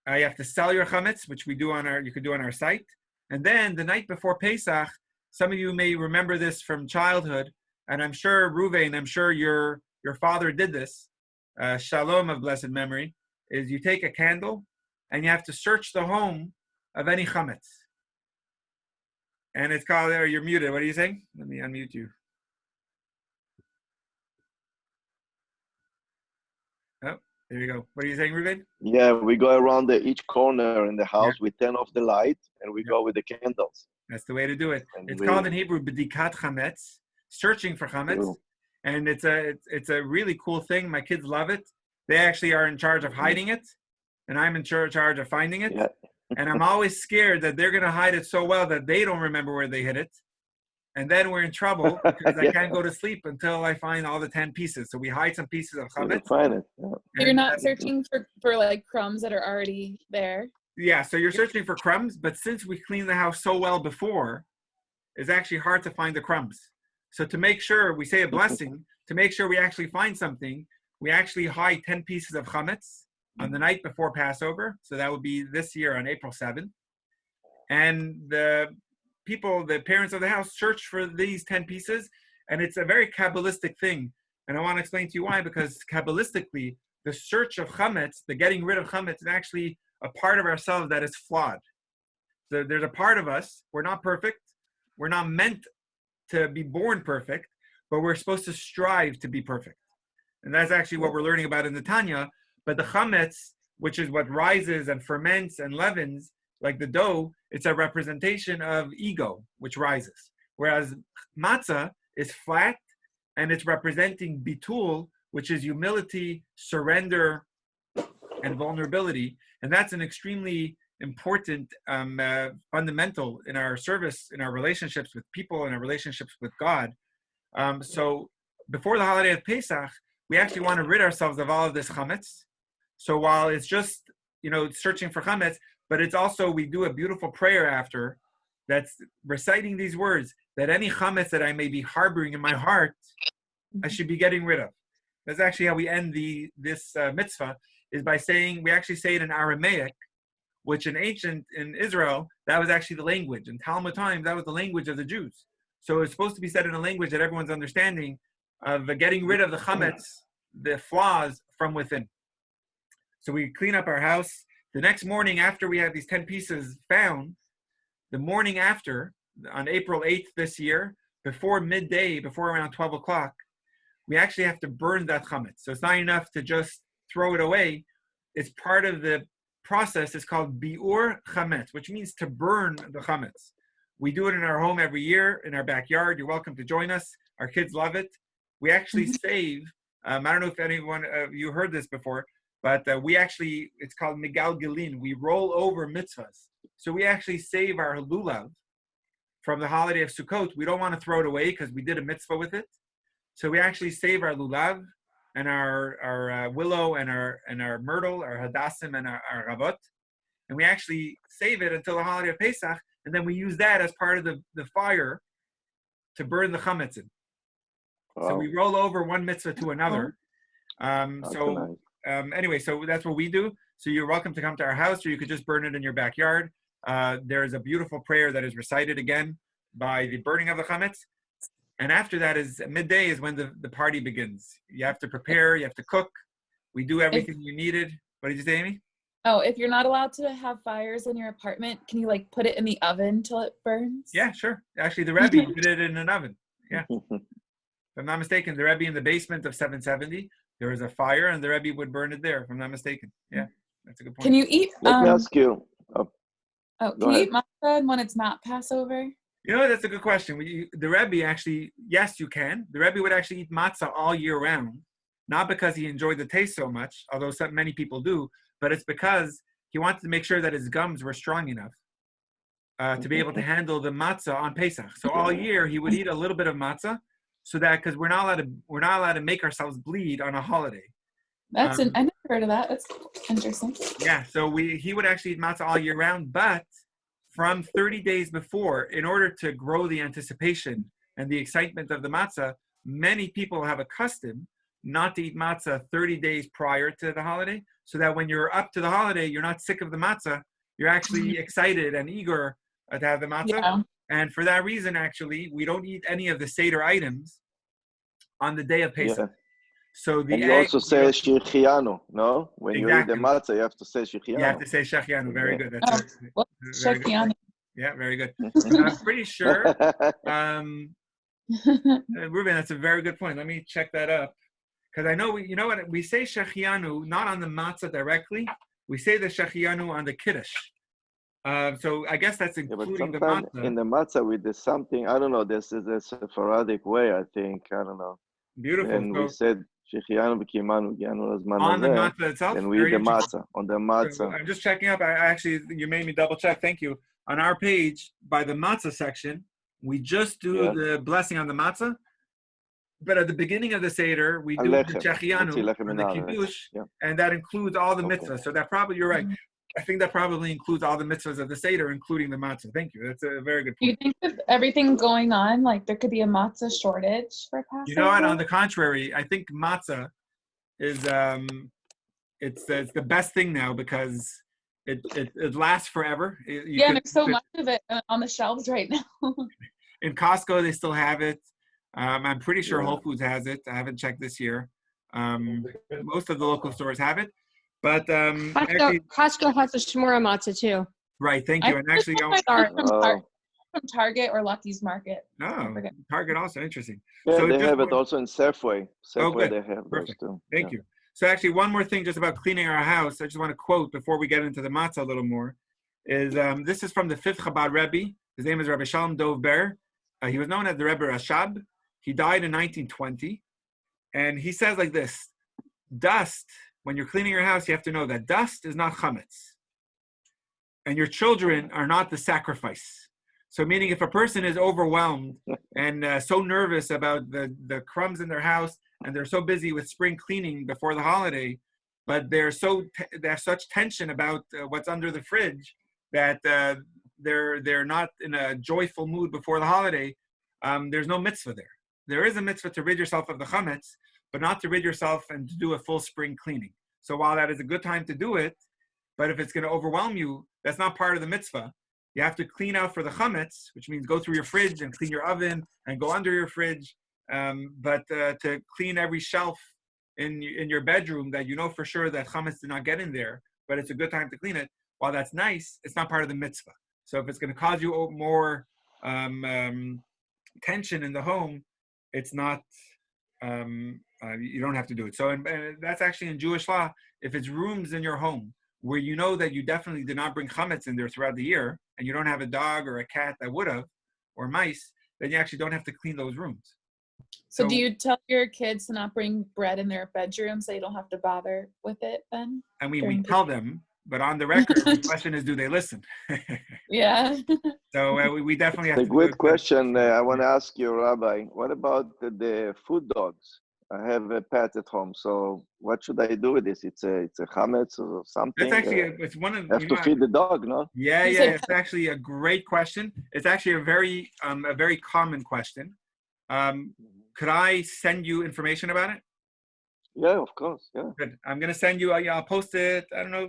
You have to sell your chametz, which you could do on our site. And then the night before Pesach, some of you may remember this from childhood, and I'm sure Ruvain, I'm sure your father did this. Shalom of blessed memory, is you take a candle and you have to search the home of any chametz. And it's called, you're muted. What are you saying? Let me unmute you. Oh, there you go. What are you saying, Ruben? Yeah, we go around each corner in the house. We turn off the light and we go with the candles. That's the way to do it. And it's called in Hebrew b'dikat chametz, searching for chametz. Ooh. And it's a really cool thing. My kids love it. They actually are in charge of hiding it, and I'm in charge of finding it. Yeah. And I'm always scared that they're going to hide it so well that they don't remember where they hid it. And then we're in trouble because I can't go to sleep until I find all the 10 pieces. So we hide some pieces of chametz. Find it. Yeah. You're not searching for like crumbs that are already there. Yeah, so you're searching for crumbs, but since we cleaned the house so well before, it's actually hard to find the crumbs. So to make sure we say a blessing, to make sure we actually find something, we actually hide 10 pieces of chametz on the night before Passover. So that would be this year on April 7th. And the parents of the house, search for these 10 pieces. And it's a very Kabbalistic thing. And I want to explain to you why, because Kabbalistically, the search of chametz, the getting rid of chametz, is actually a part of ourselves that is flawed. So there's a part of us, we're not perfect. We're not meant to be born perfect, but we're supposed to strive to be perfect. And that's actually what we're learning about in the Tanya. But the chametz, which is what rises and ferments and leavens, like the dough, it's a representation of ego, which rises. Whereas matzah is flat, and it's representing bitul, which is humility, surrender, and vulnerability. And that's an extremely important fundamental in our service, in our relationships with people, in our relationships with God. So before the holiday of Pesach, we actually want to rid ourselves of all of this chametz. So while it's just, searching for chametz, but it's also, we do a beautiful prayer after, that's reciting these words, that any chametz that I may be harboring in my heart, I should be getting rid of. That's actually how we end this mitzvah, is by saying, we actually say it in Aramaic, which in Israel, that was actually the language. In Talmud times, that was the language of the Jews. So it's supposed to be said in a language that everyone's understanding of getting rid of the chametz, the flaws from within. So we clean up our house. The next morning after we have these 10 pieces found, the morning after, on April 8th this year, before midday, before around 12 o'clock, we actually have to burn that chametz. So it's not enough to just throw it away. It's part of the process. It's called biur chametz, which means to burn the chametz. We do it in our home every year, in our backyard. You're welcome to join us. Our kids love it. We actually save, I don't know if anyone of you heard this before, but it's called migal gilin. We roll over mitzvahs. So we actually save our lulav from the holiday of Sukkot. We don't want to throw it away because we did a mitzvah with it. So we actually save our lulav and our willow and our myrtle, our hadassim and our ravot. And we actually save it until the holiday of Pesach. And then we use that as part of the fire to burn the chametz in. Wow. So we roll over one mitzvah to another. Anyway, so that's what we do. So you're welcome to come to our house, or you could just burn it in your backyard. There is a beautiful prayer that is recited again by the burning of the chametz. And after that is midday is when the party begins. You have to prepare, you have to cook. We do everything you needed. What did you say, Amy? Oh, if you're not allowed to have fires in your apartment, can you like put it in the oven till it burns? Yeah, sure. Actually, the Rebbe did it in an oven. Yeah. If I'm not mistaken, the Rebbe in the basement of 770, there was a fire and the Rebbe would burn it there, if I'm not mistaken. Yeah, that's a good point. Can you eat? Let me ask you. Can you eat matzah when it's not Passover? You know, that's a good question. The Rebbe actually, yes, you can. The Rebbe would actually eat matzah all year round, not because he enjoyed the taste so much, although many people do, but it's because he wanted to make sure that his gums were strong enough to be able to handle the matzah on Pesach. So all year he would eat a little bit of matzah, so that because we're not allowed to make ourselves bleed on a holiday. I never heard of that. That's interesting. Yeah, so he would actually eat matzah all year round, but from 30 days before, in order to grow the anticipation and the excitement of the matzah, many people have a custom not to eat matzah 30 days prior to the holiday, so that when you're up to the holiday, you're not sick of the matzah, you're actually excited and eager to have the matzah. Yeah. And for that reason, actually, we don't eat any of the seder items on the day of Pesach. Yeah. So the you also say Shechianu, no? When you eat the matzah, you have to say Shechianu. You have to say Shechianu. Very good. That's very Shechianu. Good. Yeah, very good. I'm pretty sure. Ruben, that's a very good point. Let me check that up. Because I know, we say Shechianu not on the matzah directly. We say the Shechianu on the Kiddush. So I guess that's including the matzah. In the matzah, we did something, I don't know, this is a Sephardic way, I think. I don't know. Beautiful. And we said, Shechianu b'kimanu gyanu lazman on the matzah itself? And we eat the matzah, on the matzah. So I'm just checking up. You made me double check. Thank you. On our page, by the matzah section, we just do the blessing on the matzah. But at the beginning of the Seder, we do the Shechianu, or the Kiddush, and that includes all the mitzvahs. So that probably, you're right. I think that probably includes all the mitzvahs of the Seder, including the matzah. Thank you. That's a very good point. Do you think with everything going on, like there could be a matzah shortage for Passover? You know what? On the contrary, I think matzah is it's the best thing now because it lasts forever. There's so much of it on the shelves right now. In Costco, they still have it. I'm pretty sure Whole Foods has it. I haven't checked this year. Most of the local stores have it. But Costco has a shmura matzah too. Right, thank you. And actually, from Target or Lucky's Market. Oh, Target also, interesting. Yeah, so they have it also in Safeway. Safeway, they have Perfect. those too. Thank you. So actually, one more thing just about cleaning our house. I just want to quote before we get into the matzah a little more. This is from the 5th Chabad Rebbe. His name is Rabbi Shalom Dov Ber. He was known as the Rebbe Rashab. He died in 1920. And he says like this: dust, when you're cleaning your house, you have to know that dust is not chametz. And your children are not the sacrifice. So meaning if a person is overwhelmed and so nervous about the crumbs in their house, and they're so busy with spring cleaning before the holiday, but they have such tension about what's under the fridge that they're not in a joyful mood before the holiday, there's no mitzvah there. There is a mitzvah to rid yourself of the chametz, but not to rid yourself and to do a full spring cleaning. So while that is a good time to do it, but if it's going to overwhelm you, that's not part of the mitzvah. You have to clean out for the chametz, which means go through your fridge and clean your oven and go under your fridge. But to clean every shelf in your bedroom that you know for sure that chametz did not get in there, but it's a good time to clean it. While that's nice, it's not part of the mitzvah. So if it's going to cause you more tension in the home, it's not. You don't have to do it. So and that's actually in Jewish law. If it's rooms in your home where you know that you definitely did not bring chametz in there throughout the year, and you don't have a dog or a cat that would have, or mice, then you actually don't have to clean those rooms. So do you tell your kids to not bring bread in their bedroom so you don't have to bother with it then? And we tell them, but on the record, the question is, do they listen? Yeah. So we definitely have a to. Good question. I want to ask you, Rabbi, what about the food dogs? I have a pet at home, so what should I do with this? It's a chametz or something. That's actually it's one of. Have to feed the dog, no? Yeah. It's actually a great question. It's actually a very common question. Could I send you information about it? Yeah, of course. Yeah. Good. I'm gonna send you. I'll post it. I don't know.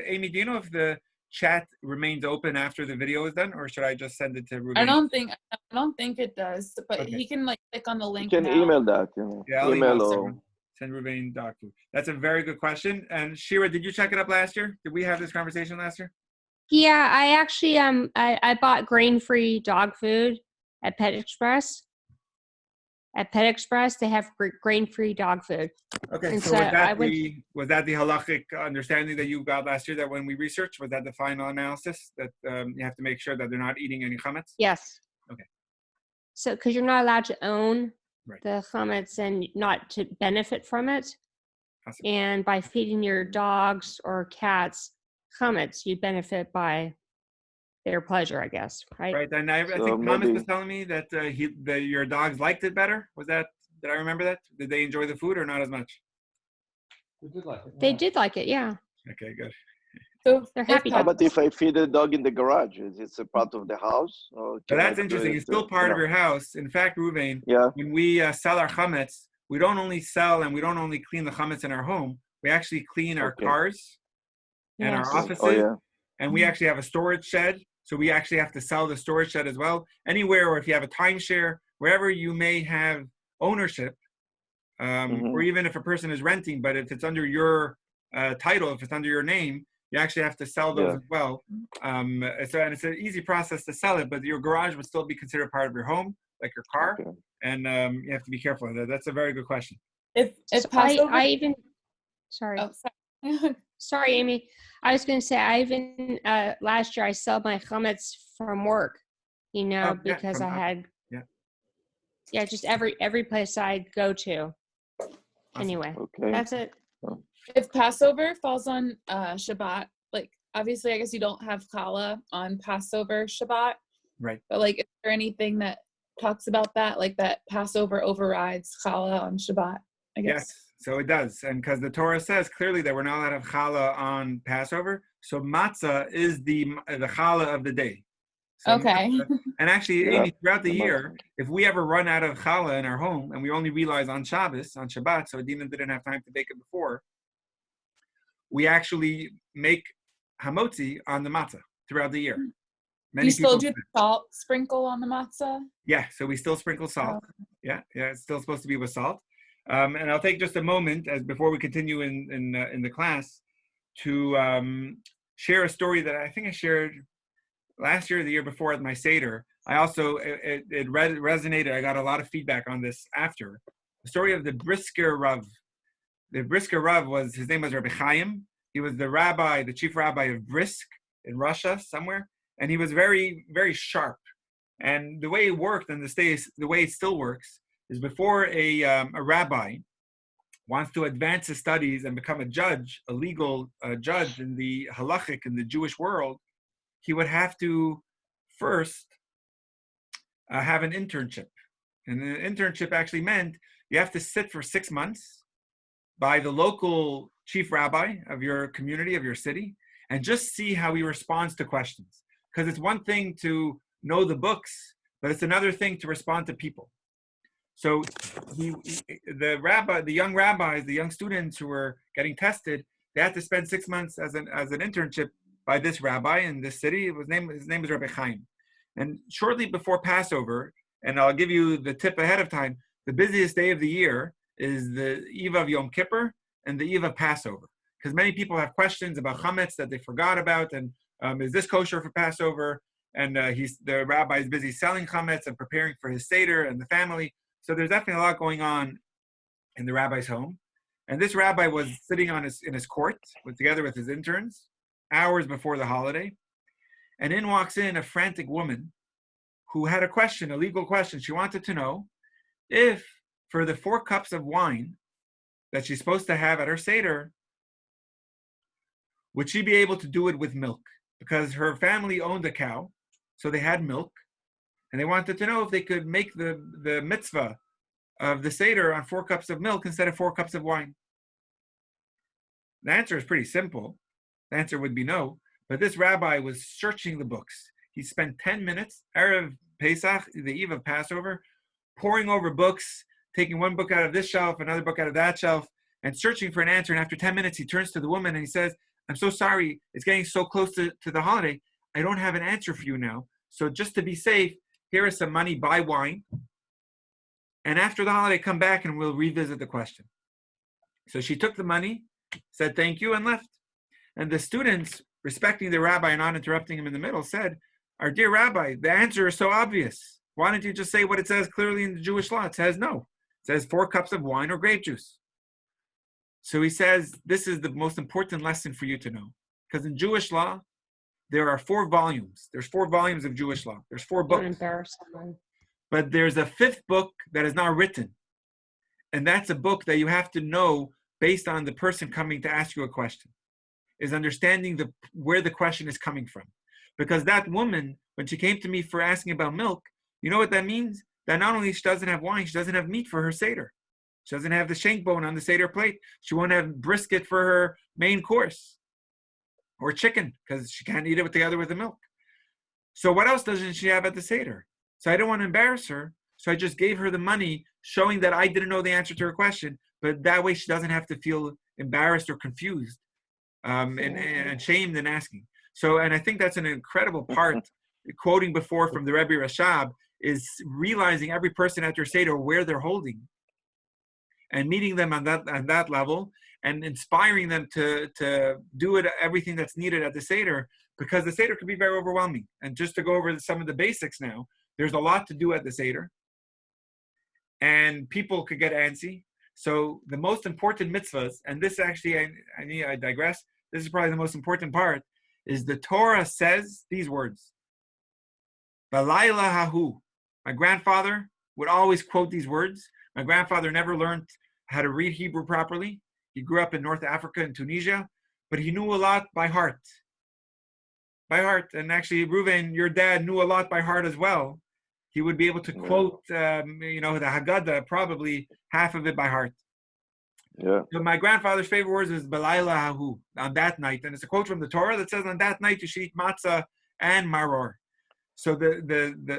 Amy? Do you know if the chat remains open after the video is done, or should I just send it to Ruben? I don't think it does, but Okay. he can click on the link. You can now. email that. You know. Yeah, I'll email or send Ruben Doctor. That's a very good question. And Shira, did you check it up last year? Did we have this conversation last year? Yeah, I actually I bought grain-free dog food at Pet Express. At Pet Express, they have grain-free dog food. Okay, And so was that the halachic understanding that you got last year, that when we researched, was that the final analysis, that you have to make sure that they're not eating any chametz? Yes. Okay. So, because you're not allowed to own Right. the chametz and not to benefit from it. Awesome. And by feeding your dogs or cats chametz, you benefit by their pleasure, I guess, right? Right, and I think Thomas was telling me that your dogs liked it better. Did I remember that? Did they enjoy the food or not as much? They did like it. They did like it, yeah. Okay, good. So They're happy. How about if I feed the dog in the garage? Is it a part of the house? Or So that's interesting. It's still part of your house. In fact, Ruvain, when we sell our chametz, we don't only sell and we don't only clean the chametz in our home. We actually clean our cars and our offices, and we actually have a storage shed. So we actually have to sell the storage shed as well. Anywhere, or if you have a timeshare, wherever you may have ownership, or even if a person is renting, but if it's under your title, if it's under your name, you actually have to sell those as well. And it's an easy process to sell it, but your garage would still be considered part of your home, like your car, and you have to be careful of that. That's a very good question. If Passover, Sorry, Amy. I was going to say, last year I sold my chametz from work, because I had, just every place I'd go to. Awesome. Anyway, that's it. If Passover falls on Shabbat, like obviously I guess you don't have challah on Passover Shabbat. Right. But is there anything that talks about that, like that Passover overrides challah on Shabbat, I guess? Yes. So it does, and because the Torah says clearly that we're not allowed to have challah on Passover, so matzah is the challah of the day. So matzah, and actually, Amy, throughout the year, if we ever run out of challah in our home and we only realize on Shabbos, on Shabbat, so Adina didn't have time to bake it before, we actually make hamotzi on the matzah throughout the year. You still do the salt sprinkle on the matzah? Yeah, so we still sprinkle salt. Yeah, it's still supposed to be with salt. And I'll take just a moment before we continue in the class to share a story that I think I shared last year or the year before at my seder. I also, it resonated. I got a lot of feedback on this after. The story of the Brisker Rav. The Brisker Rav his name was Rabbi Chaim. He was the chief rabbi of Brisk in Russia somewhere. And he was very, very sharp. And the way it worked, and the way it still works, is before a rabbi wants to advance his studies and become a legal judge in the halachic, in the Jewish world, he would have to first have an internship. And the internship actually meant you have to sit for 6 months by the local chief rabbi of your community, of your city, and just see how he responds to questions. because it's one thing to know the books, but it's another thing to respond to people. So the young rabbis, the young students who were getting tested, they had to spend 6 months as an internship by this rabbi in this city. His name is Rabbi Chaim. And shortly before Passover, and I'll give you the tip ahead of time, the busiest day of the year is the eve of Yom Kippur and the eve of Passover. Because many people have questions about chametz that they forgot about, and is this kosher for Passover? And the rabbi is busy selling chametz and preparing for his seder and the family. So there's definitely a lot going on in the rabbi's home. And this rabbi was sitting in his court together with his interns hours before the holiday. And in walks in a frantic woman who had a legal question. She wanted to know if for the 4 cups of wine that she's supposed to have at her seder, would she be able to do it with milk? Because her family owned a cow, so they had milk. And they wanted to know if they could make the mitzvah of the seder on 4 cups of milk instead of 4 cups of wine. The answer is pretty simple. The answer would be no. But this rabbi was searching the books. He spent 10 minutes, Erev Pesach, the eve of Passover, poring over books, taking one book out of this shelf, another book out of that shelf, and searching for an answer. And after 10 minutes, he turns to the woman and he says, I'm so sorry, it's getting so close to the holiday. I don't have an answer for you now. So just to be safe, here is some money, buy wine. And after the holiday, come back and we'll revisit the question. So she took the money, said thank you, and left. And the students, respecting the rabbi and not interrupting him in the middle, said, our dear rabbi, the answer is so obvious. Why don't you just say what it says clearly in the Jewish law? It says no. It says 4 cups of wine or grape juice. So he says, this is the most important lesson for you to know. Because in Jewish law, there are 4 volumes. There's 4 volumes of Jewish law. There's 4 books. Don't embarrass someone. But there's a 5th book that is not written. And that's a book that you have to know based on the person coming to ask you a question, is understanding where the question is coming from. Because that woman, when she came to me for asking about milk, you know what that means? That not only she doesn't have wine, she doesn't have meat for her seder. She doesn't have the shank bone on the seder plate. She won't have brisket for her main course. Or chicken, because she can't eat it together with the milk. So what else doesn't she have at the seder? So I don't want to embarrass her. So I just gave her the money, showing that I didn't know the answer to her question. But that way she doesn't have to feel embarrassed or confused and shamed in asking. So, and I think that's an incredible part, quoting before from the Rebbe Rashab, is realizing every person at their seder where they're holding and meeting them on that level and inspiring them to do everything that's needed at the seder, because the seder can be very overwhelming. And just to go over some of the basics now, there's a lot to do at the seder and people could get antsy. So the most important mitzvahs, and this actually, I digress, this is probably the most important part, is the Torah says these words. Balayla hahu. My grandfather would always quote these words. My grandfather never learned how to read Hebrew properly. He grew up in North Africa in Tunisia, but he knew a lot by heart. By heart. And actually, Reuven, your dad knew a lot by heart as well. He would be able to quote, the Haggadah, probably half of it by heart. Yeah. So my grandfather's favorite words is Balayla hahu, on that night. And it's a quote from the Torah that says, on that night you should eat matzah and maror. So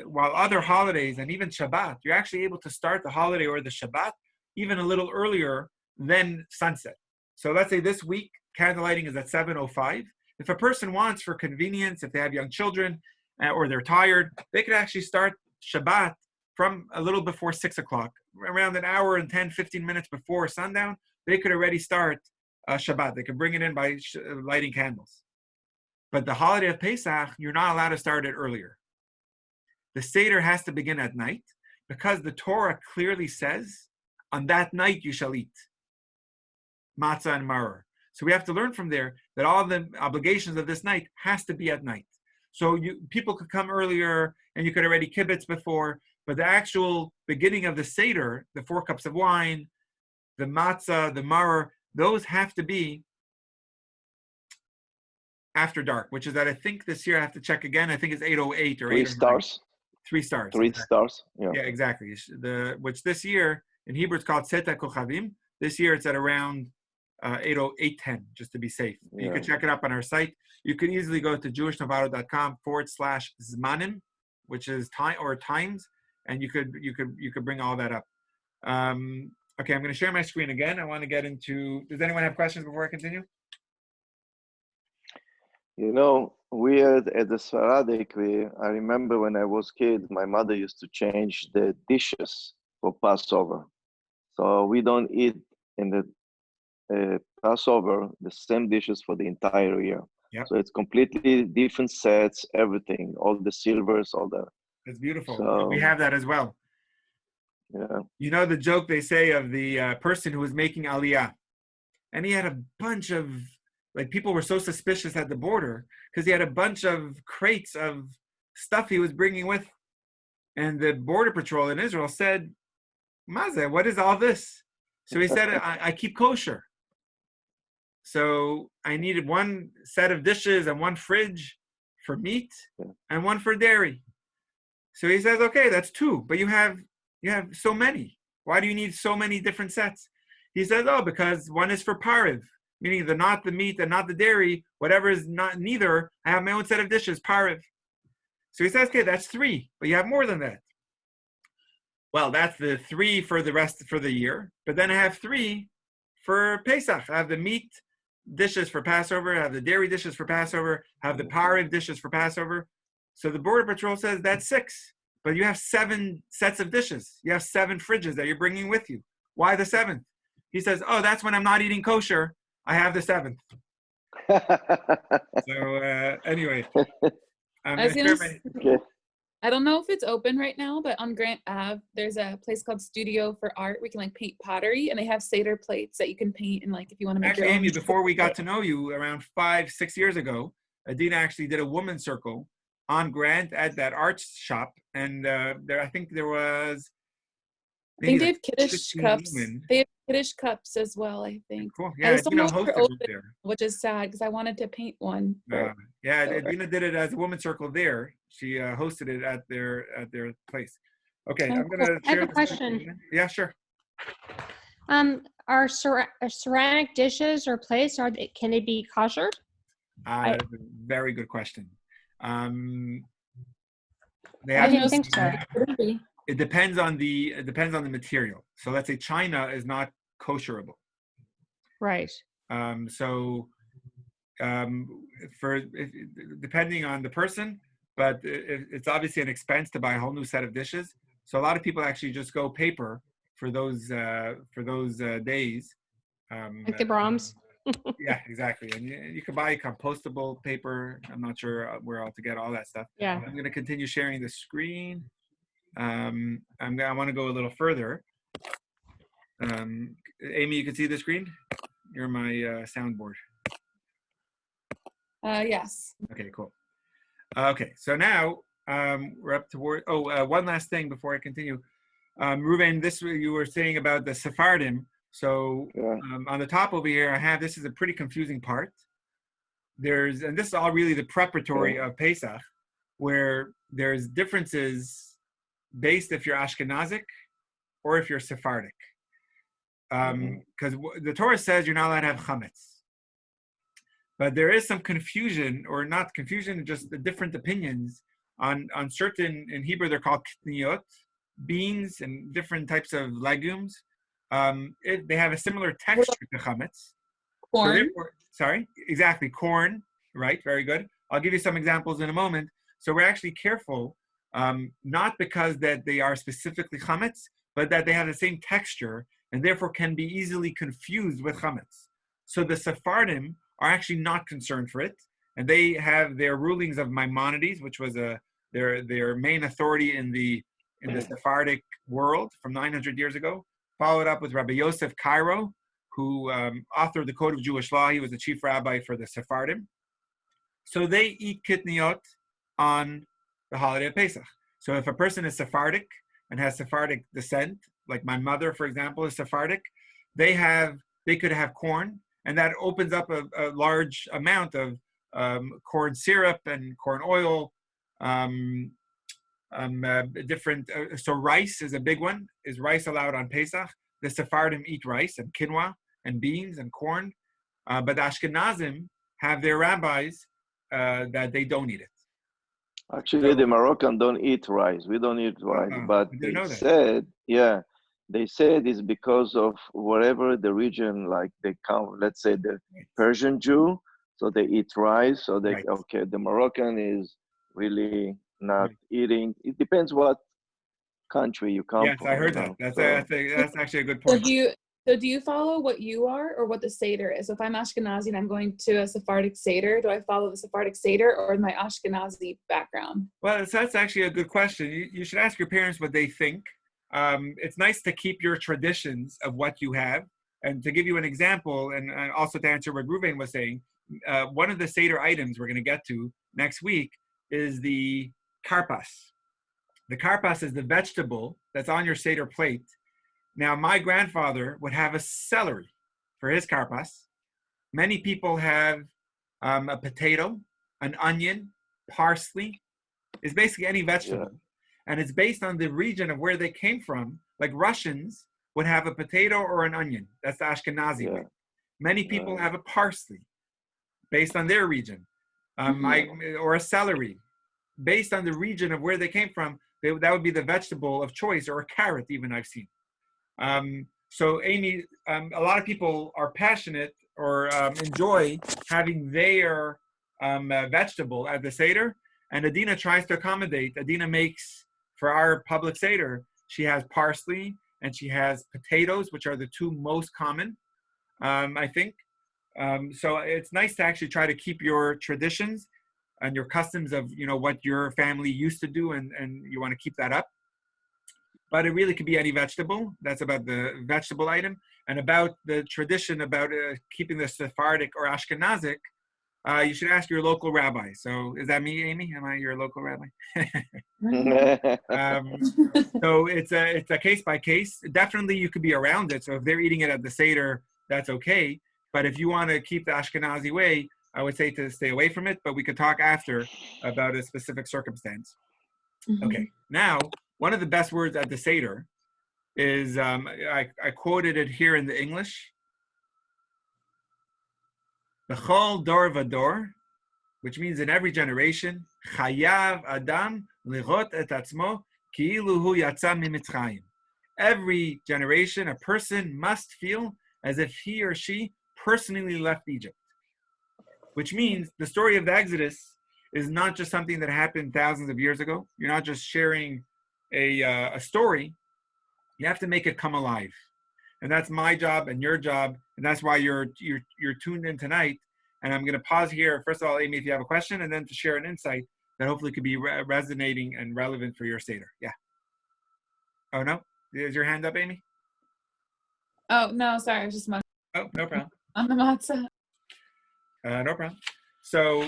while other holidays and even Shabbat, you're actually able to start the holiday or the Shabbat even a little earlier than sunset. So let's say this week, candlelighting is at 7:05. If a person wants, for convenience, if they have young children or they're tired, they could actually start Shabbat from a little before 6 o'clock, around an hour and 10, 15 minutes before sundown. They could already start Shabbat. They could bring it in by lighting candles. But the holiday of Pesach, you're not allowed to start it earlier. The Seder has to begin at night because the Torah clearly says, on that night you shall eat matzah and maror. So we have to learn from there that all the obligations of this night has to be at night. So people could come earlier and you could already kibbutz before, but the actual beginning of the Seder, the 4 cups of wine, the matzah, the maror, those have to be after dark, which is that I think this year I have to check again. I think it's 8:08 or 8 stars. 3 stars. 3 exactly. stars. Yeah, exactly. Which this year in Hebrew it's called Seta Kochavim. This year it's at around 8:10, just to be safe. You could check it up on our site. You could easily go to jewishnovato.com/zmanim, which is time or times, and you could bring all that up. Okay, I'm going to share my screen again. I want to get into. Does anyone have questions before I continue? You know, we at the Sephardic, I remember when I was kid, my mother used to change the dishes for Passover. So we don't eat in the Passover the same dishes for the entire year. Yep. So it's completely different sets, everything, all the silvers, all that. It's beautiful. So, we have that as well. Yeah. You know the joke they say of the person who was making Aliyah, and he had a bunch of, like, people were so suspicious at the border because he had a bunch of crates of stuff he was bringing with, and the border patrol in Israel said, "Maze, what is all this?" So he said, I keep kosher. So I needed one set of dishes and one fridge for meat and one for dairy. So he says, okay, that's two, but you have so many. Why do you need so many different sets? He says, oh, because one is for pariv, meaning not the meat and not the dairy, whatever is not neither, I have my own set of dishes, pariv. So he says, okay, that's three, but you have more than that. Well, that's the three for the rest for the year, but then I have three for Pesach. I have the meat dishes for Passover, I have the dairy dishes for Passover, I have the pariv dishes for Passover. So the border patrol says that's six, but you have 7 sets of dishes. You have 7 fridges that you're bringing with you. Why the 7th? He says, oh, that's when I'm not eating kosher. I have the 7th. So anyway, I'm going to share my... Okay. I don't know if it's open right now, but on Grant Ave, there's a place called Studio for Art. We can like paint pottery, and they have seder plates that you can paint. And like, if you want to make Actually, your own. Amy, before we got to know you, around 5-6 years ago, Adina actually did a women's circle on Grant at that art shop, and I think there was. I think they have like Kiddush 15 cups. women. They have Kiddush cups as well, I think. Cool. I Yeah, just don't know Adina if they're hosted open, it there. which is sad because I wanted to paint one. Yeah, Over. Adina did it as a women's circle there. She hosted it at their place. Okay, Oh, I'm gonna I share have a the question. screen. Yeah, sure. Are ceramic dishes or plates, can they be kosher? That is a very good question. They I have didn't to think so. It depends on the material. So let's say China is not kosherable. Right. Depending on the person, but it's obviously an expense to buy a whole new set of dishes. So a lot of people actually just go paper for those days. Like the Brahms. Yeah, exactly. And you can buy compostable paper. I'm not sure where all to get all that stuff. Yeah. I'm going to continue sharing the screen. I want to go a little further. Amy, you can see the screen? You're my soundboard. Yes. Okay, cool. Okay, so now we're up toward, one last thing before I continue. Ruben, this you were saying about the Sephardim. So on the top over here, this is a pretty confusing part. And this is all really the preparatory of Pesach, where there's differences based if you're Ashkenazic or if you're Sephardic. Because the Torah says you're not allowed to have chametz. But there is some confusion, or not confusion, just the different opinions on certain, in Hebrew they're called kitniyot, beans and different types of legumes. They have a similar texture to chametz. Corn. So exactly, corn, right, very good. I'll give you some examples in a moment. So we're actually careful, not because that they are specifically chametz, but that they have the same texture and therefore can be easily confused with chametz. So the Sephardim are actually not concerned for it, and they have their rulings of Maimonides, which was their main authority in the Sephardic world from 900 years ago, followed up with Rabbi Yosef Cairo, who authored the Code of Jewish Law. He was the chief rabbi for the Sephardim. So they eat kitniyot on the holiday of Pesach. So if a person is Sephardic and has Sephardic descent, like my mother, for example, is Sephardic, they could have corn, and that opens up a large amount of corn syrup and corn oil, different. So rice is a big one. Is rice allowed on Pesach? The Sephardim eat rice and quinoa. and beans and corn. But the Ashkenazim have their rabbis that they don't eat it. Actually, So, the Moroccan don't eat rice. We don't eat rice, but I didn't they know that. said, yeah, they said it's because of whatever the region, like they count, let's say the Persian Jew, so they eat rice. So they, Right. okay, the Moroccan is really not Right. eating. It depends what country you come Yes, from. I heard you that. know, That's so. that's actually a good So point. do you follow what you are or what the seder is? So if I'm Ashkenazi and I'm going to a Sephardic seder, do I follow the Sephardic seder or my Ashkenazi background? Well, that's actually a good question. You should ask your parents what they think. It's nice to keep your traditions of what you have. And to give you an example, and also to answer what Ruvain was saying, one of the Seder items we're going to get to next week is the karpas. The karpas is the vegetable that's on your Seder plate. Now, my grandfather would have a celery for his karpas. Many people have a potato, an onion, parsley. It's basically any vegetable. Yeah. And it's based on the region of where they came from. Like Russians would have a potato or an onion. That's the Ashkenazi way. Many people have a parsley based on their region. Or a celery based on the region of where they came from. That would be the vegetable of choice, or a carrot even I've seen. So Amy, a lot of people are passionate or enjoy having their vegetable at the Seder, and Adina tries to accommodate. Adina makes, for our public Seder, she has parsley and she has potatoes, which are the two most common, I think. So it's nice to actually try to keep your traditions and your customs of, what your family used to do, and you want to keep that up. But it really could be any vegetable. That's about the vegetable item. And about the tradition about keeping the Sephardic or Ashkenazic, you should ask your local rabbi. So is that me, Amy? Am I your local rabbi? So it's a case by case. Definitely you could be around it. So if they're eating it at the Seder, that's okay. But if you want to keep the Ashkenazi way, I would say to stay away from it. But we could talk after about a specific circumstance. Okay, now, one of the best words at the Seder is, I quoted it here in the English, B'chol dor vador, which means in every generation, chayav adam lichot et atzmo ki'ilu hu yatsa mimitzrayim. Every generation, a person must feel as if he or she personally left Egypt. Which means the story of the Exodus is not just something that happened thousands of years ago. You're not just sharing a story. You have to make it come alive, and that's my job and your job, and that's why you're tuned in tonight. And I'm going to pause here. First of all, Amy, if you have a question, and then to share an insight that hopefully could be resonating and relevant for your Seder. Yeah. Oh no, is your hand up, Amy? Oh no, sorry, I was just oh, no problem. On the matzah. No problem. So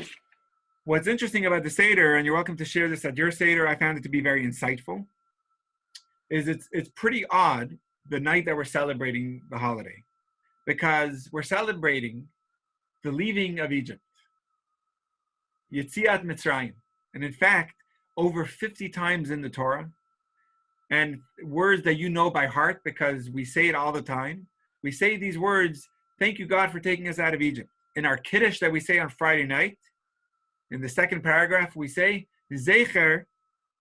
what's interesting about the Seder, and you're welcome to share this at your Seder, I found it to be very insightful, is it's pretty odd the night that we're celebrating the holiday, because we're celebrating the leaving of Egypt, Yetziat Mitzrayim. And in fact, over 50 times in the Torah, and words that you know by heart because we say it all the time. We say these words, thank you, God, for taking us out of Egypt. In our Kiddush that we say on Friday night, in the second paragraph, we say, Zecher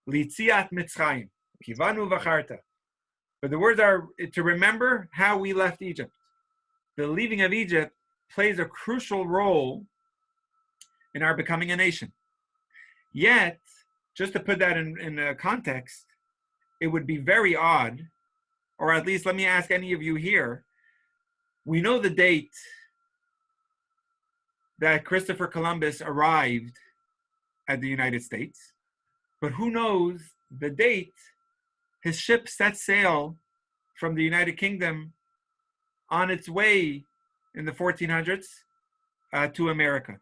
Litziat Mitzrayim, Kivanu Vacharta. But the words are to remember how we left Egypt. The leaving of Egypt plays a crucial role in our becoming a nation. Yet, just to put that in a context, it would be very odd, or at least let me ask any of you here, we know the date that Christopher Columbus arrived at the United States, but who knows the date his ship set sail from the United Kingdom on its way in the 1400s to America.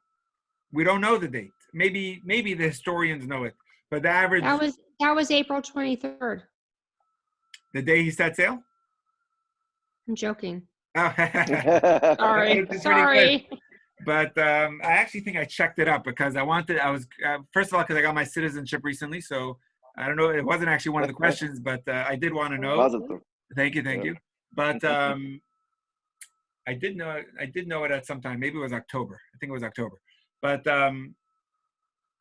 We don't know the date. Maybe the historians know it, but the average... That was April 23rd. The day he set sail? I'm joking. Oh. Sorry. But I actually think I checked it up because first of all, because I got my citizenship recently, so I don't know, it wasn't actually one of the questions, but I did want to know. Positive. Thank you. But I did know it at some time. Maybe it was October. I think it was October, but I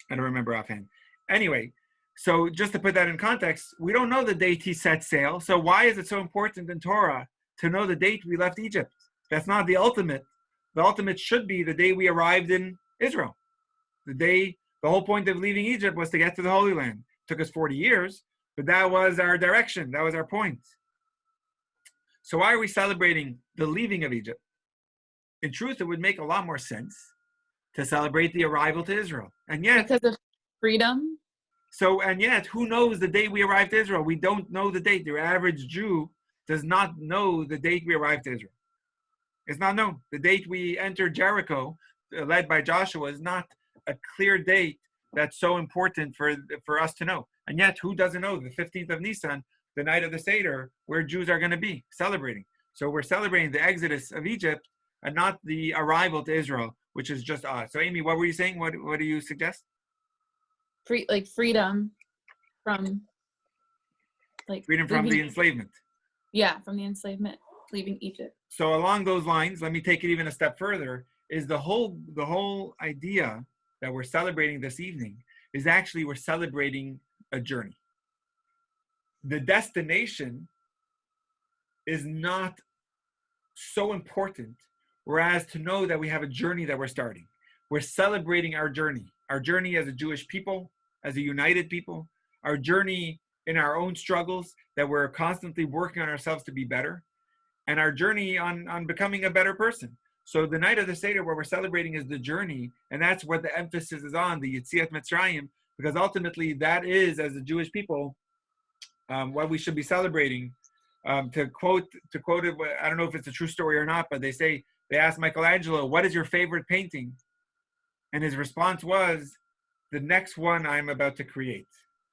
don't remember offhand. Anyway, so just to put that in context, we don't know the date he set sail. So why is it so important in Torah to know the date we left Egypt? That's not the ultimate. The ultimate should be the day we arrived in Israel. The whole point of leaving Egypt was to get to the Holy Land. It took us 40 years, but that was our direction. That was our point. So why are we celebrating the leaving of Egypt? In truth, it would make a lot more sense to celebrate the arrival to Israel. And yet, because of freedom. So, and yet, who knows the date we arrived to Israel? We don't know the date. The average Jew does not know the date we arrived to Israel. It's not known. The date we entered Jericho, led by Joshua, is not a clear date that's so important for us to know. And yet, who doesn't know the 15th of Nisan, the night of the seder, where Jews are going to be celebrating? So we're celebrating the exodus of Egypt and not the arrival to Israel, which is just odd. So, Amy, what were you saying? What do you suggest? Freedom from freedom from the enslavement. Yeah, from the enslavement, leaving Egypt. So along those lines, let me take it even a step further, is the whole idea that we're celebrating this evening is actually we're celebrating a journey. The destination is not so important, whereas to know that we have a journey that we're starting. We're celebrating our journey as a Jewish people, as a united people, our journey in our own struggles, that we're constantly working on ourselves to be better, and our journey on becoming a better person. So the night of the Seder, what we're celebrating is the journey, and that's what the emphasis is on, the Yetziat Mitzrayim, because ultimately that is, as a Jewish people, what we should be celebrating. To quote it, I don't know if it's a true story or not, but they asked Michelangelo, what is your favorite painting? And his response was, the next one I'm about to create.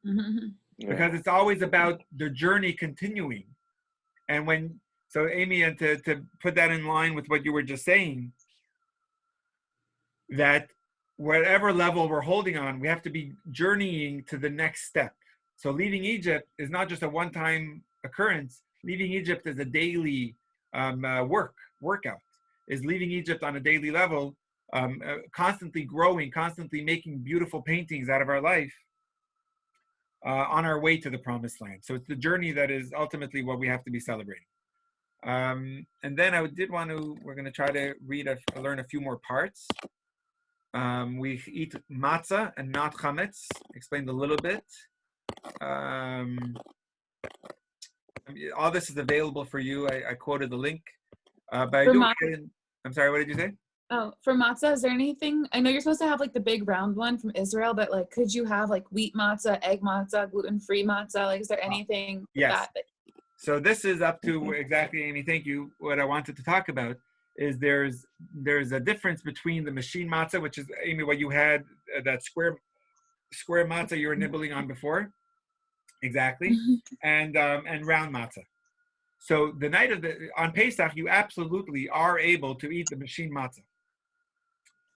Mm-hmm. Yeah. Because it's always about the journey continuing. And so Amy, and to put that in line with what you were just saying, that whatever level we're holding on, we have to be journeying to the next step. So leaving Egypt is not just a one-time occurrence. Leaving Egypt is a daily workout. Is leaving Egypt on a daily level, constantly growing, constantly making beautiful paintings out of our life on our way to the promised land. So it's the journey that is ultimately what we have to be celebrating. And then we're going to try to learn a few more parts. We eat matzah and not chametz, explained a little bit. All this is available for you. I quoted the link. But I'm sorry, what did you say? Oh, for matzah, is there anything? I know you're supposed to have like the big round one from Israel, but like, could you have like wheat matzah, egg matzah, gluten-free matzah? Like, is there anything yes. So this is up to exactly, Amy. Thank you. What I wanted to talk about is there's a difference between the machine matzah, which is, Amy, what you had, that square matzah you were nibbling on before, exactly, and round matzah. So the night on Pesach, you absolutely are able to eat the machine matzah.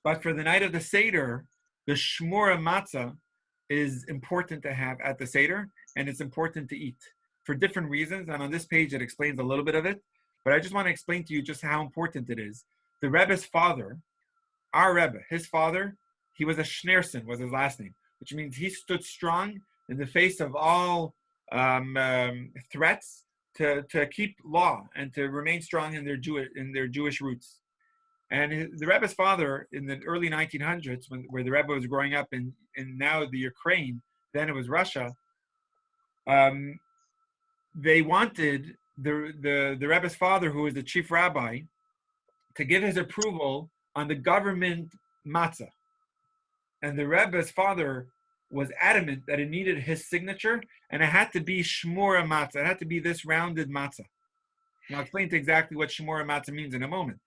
But for the night of the Seder, the shmura matzah is important to have at the Seder, and it's important to eat for different reasons. And on this page, it explains a little bit of it. But I just want to explain to you just how important it is. The Rebbe's father, our Rebbe, his father, he was a Schneerson, was his last name, which means he stood strong in the face of all threats to keep law and to remain strong in their Jewish roots. And the Rebbe's father, in the early 1900s, where the Rebbe was growing up in now the Ukraine, then it was Russia, they wanted the Rebbe's father, who was the chief rabbi, to give his approval on the government matzah. And the Rebbe's father was adamant that it needed his signature, and it had to be shmura matzah. It had to be this rounded matzah. And I'll explain to exactly what shmura matzah means in a moment.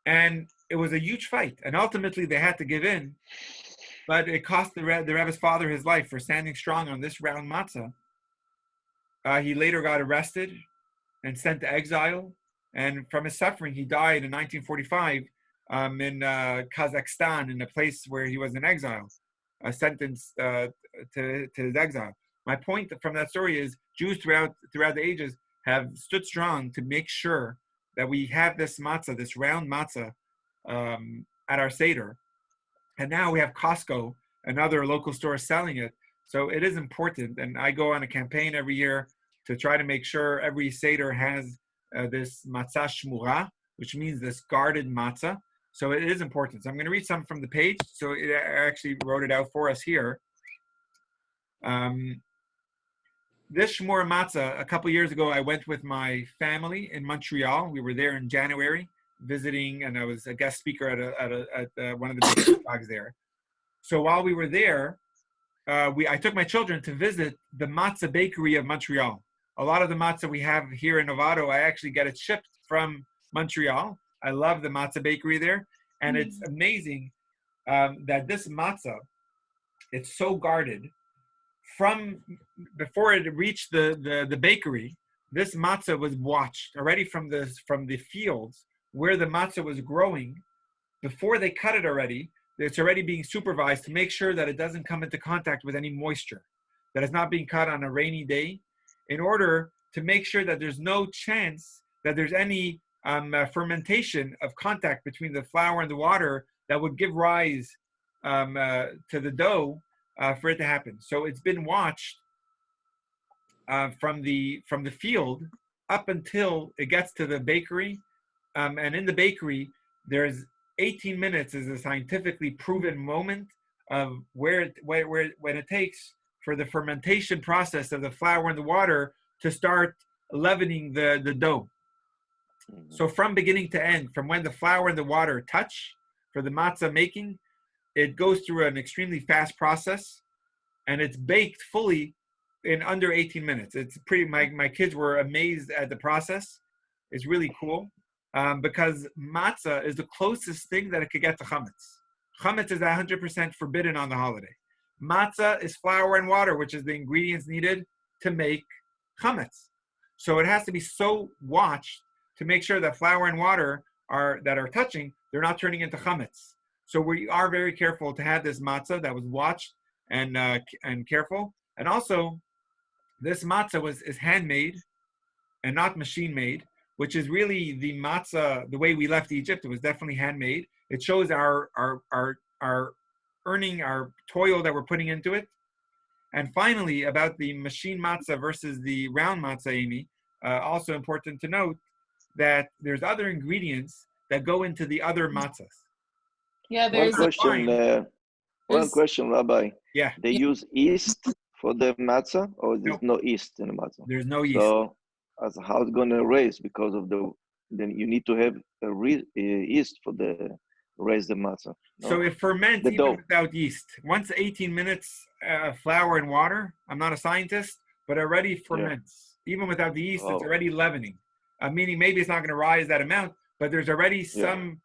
And it was a huge fight, and ultimately they had to give in, but it cost the Rebbe's father his life for standing strong on this round matzah. He later got arrested and sent to exile, and from his suffering, he died in 1945 in Kazakhstan, in a place where he was in exile, sentenced to his exile. My point from that story is Jews throughout the ages have stood strong to make sure that we have this matzah, this round matzah, at our seder, and now we have Costco and other local stores selling it. So it is important, and I go on a campaign every year to try to make sure every seder has this matzah shmura, which means this guarded matzah. So it is important. So I'm going to read some from the page. So I actually wrote it out for us here. This shmura matzah, a couple years ago, I went with my family in Montreal. We were there in January visiting, and I was a guest speaker at one of the big synagogues there. So while we were there, I took my children to visit the matzah bakery of Montreal. A lot of the matzah we have here in Novato, I actually get it shipped from Montreal. I love the matzah bakery there. And it's amazing that this matzah, it's so guarded. From before it reached the bakery, this matzah was watched already from the fields where the matzah was growing. Before they cut it already, it's already being supervised to make sure that it doesn't come into contact with any moisture, that it's not being cut on a rainy day, in order to make sure that there's no chance that there's any fermentation of contact between the flour and the water that would give rise to the dough for it to happen. So it's been watched from the field up until it gets to the bakery, and in the bakery there's 18 minutes is a scientifically proven moment of when it takes for the fermentation process of the flour and the water to start leavening the dough. So from beginning to end, from when the flour and the water touch for the matzah making, it goes through an extremely fast process, and it's baked fully in under 18 minutes. It's pretty. My kids were amazed at the process. It's really cool. Because matzah is the closest thing that it could get to chametz. Chametz is 100% forbidden on the holiday. Matzah is flour and water, which is the ingredients needed to make chametz. So it has to be so watched to make sure that flour and water are touching, they're not turning into chametz. So we are very careful to have this matzah that was watched and careful. And also, this matzah is handmade and not machine made, which is really the matzah, the way we left Egypt. It was definitely handmade. It shows our earning, our toil that we're putting into it. And finally, about the machine matzah versus the round matzah, Amy, also important to note that there's other ingredients that go into the other matzahs. Yeah, there's one question, Rabbi. Yeah. They use yeast for the matzah, or there's no yeast in the matzah? There's no yeast. So how it's going to raise, because of then you need to have a yeast for raise the matzah. No? So it ferments even without yeast. Once 18 minutes flour and water, I'm not a scientist, but it already ferments. Yeah. Even without the yeast, it's already leavening. Meaning maybe it's not going to rise that amount, but there's already some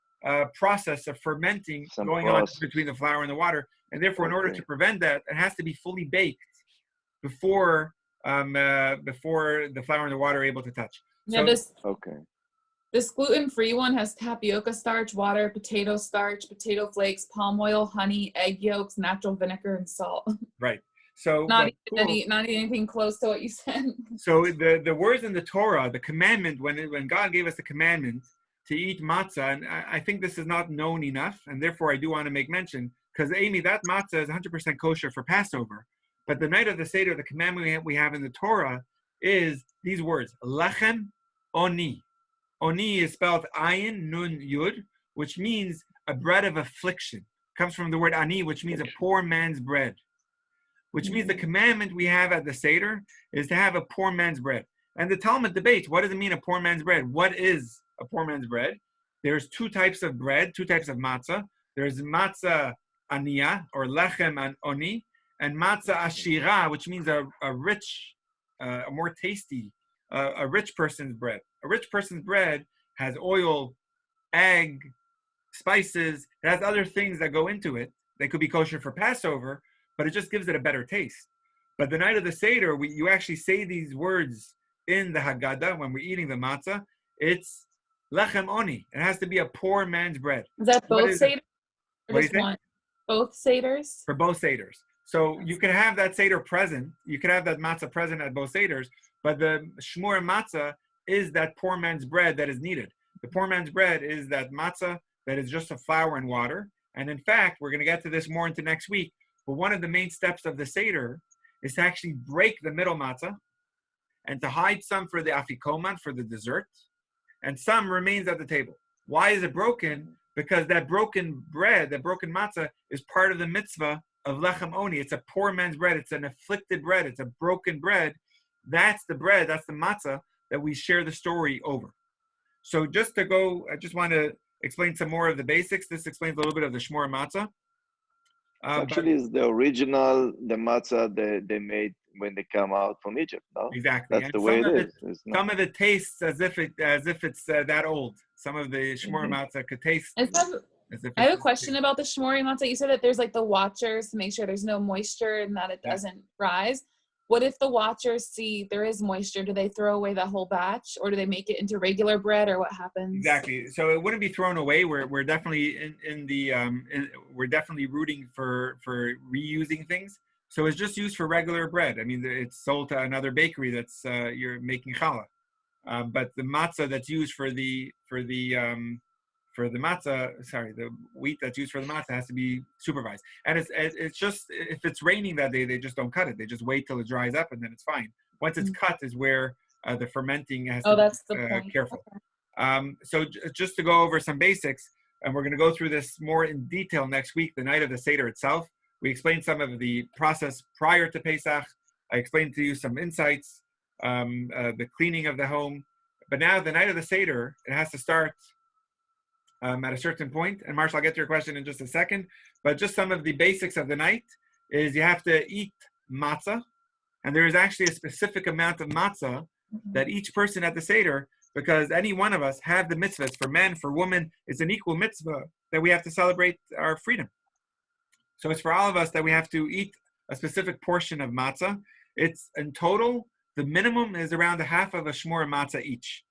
process of fermenting going on between the flour and the water. And therefore, in order to prevent that, it has to be fully baked before the flour and the water are able to touch. Yeah, this gluten-free one has tapioca starch, water, potato starch, potato flakes, palm oil, honey, egg yolks, natural vinegar, and salt. Right. So not anything close to what you said. So the words in the Torah, the commandment, when God gave us the commandment to eat matzah, and I think this is not known enough, and therefore I do want to make mention, because Amy, that matzah is 100% kosher for Passover. But the night of the seder, the commandment we have in the Torah is these words: lechem oni. Oni is spelled ayin nun yud, which means a bread of affliction. It comes from the word ani, which means a poor man's bread. Which means the commandment we have at the seder is to have a poor man's bread. And the Talmud debates, what does it mean, a poor man's bread? What is a poor man's bread? There's two types of bread, two types of matzah. There's matzah aniyah, or lechem oni, and matzah ashira, which means a rich, a more tasty, a rich person's bread. A rich person's bread has oil, egg, spices. It has other things that go into it. They could be kosher for Passover, but it just gives it a better taste. But the night of the Seder, you actually say these words in the Haggadah when we're eating the matzah. It's lechem oni. It has to be a poor man's bread. Is that both Seders? What do you think? Both Seders? For both Seders. So you can have that Seder present. You can have that matzah present at both Seders, but the shmur matzah is that poor man's bread that is needed. The poor man's bread is that matzah that is just a flour and water. And in fact, we're going to get to this more into next week, but one of the main steps of the seder is to actually break the middle matzah and to hide some for the afikoman, for the dessert, and some remains at the table. Why is it broken? Because that broken bread, that broken matzah, is part of the mitzvah of lechem oni. It's a poor man's bread. It's an afflicted bread. It's a broken bread. That's the bread, that's the matzah that we share the story over. So just to go, I just want to explain some more of the basics. This explains a little bit of the shmor matzah. Actually, it's the original, the matzah they made when they come out from Egypt. No? Exactly. That's And the way it is. Some of it tastes as if it's that old. Some of the shmor matzah could taste. I have a question about the shmori matzah. You said that there's like the watchers to make sure there's no moisture and that it doesn't rise. What if the watchers see there is moisture? Do they throw away the whole batch, or do they make it into regular bread, or what happens? Exactly. So it wouldn't be thrown away. We're definitely we're definitely rooting for reusing things. So it's just used for regular bread. I mean, it's sold to another bakery that's you're making challah. But the matzah that's used for the matzah, the wheat that's used for the matzah has to be supervised. And it's just, if it's raining that day, they just don't cut it. They just wait till it dries up and then it's fine. Once it's cut is where the fermenting has to be careful. Okay. So just to go over some basics, and we're going to go through this more in detail next week, the night of the Seder itself. We explained some of the process prior to Pesach. I explained to you some insights, the cleaning of the home. But now the night of the Seder, it has to start at a certain point. And Marshall, I'll get to your question in just a second. But just some of the basics of the night is you have to eat matzah. And there is actually a specific amount of matzah that each person at the Seder, because any one of us have the mitzvahs for men, for women, it's an equal mitzvah that we have to celebrate our freedom. So it's for all of us that we have to eat a specific portion of matzah. It's in total, the minimum is around a half of a shmor matzah each.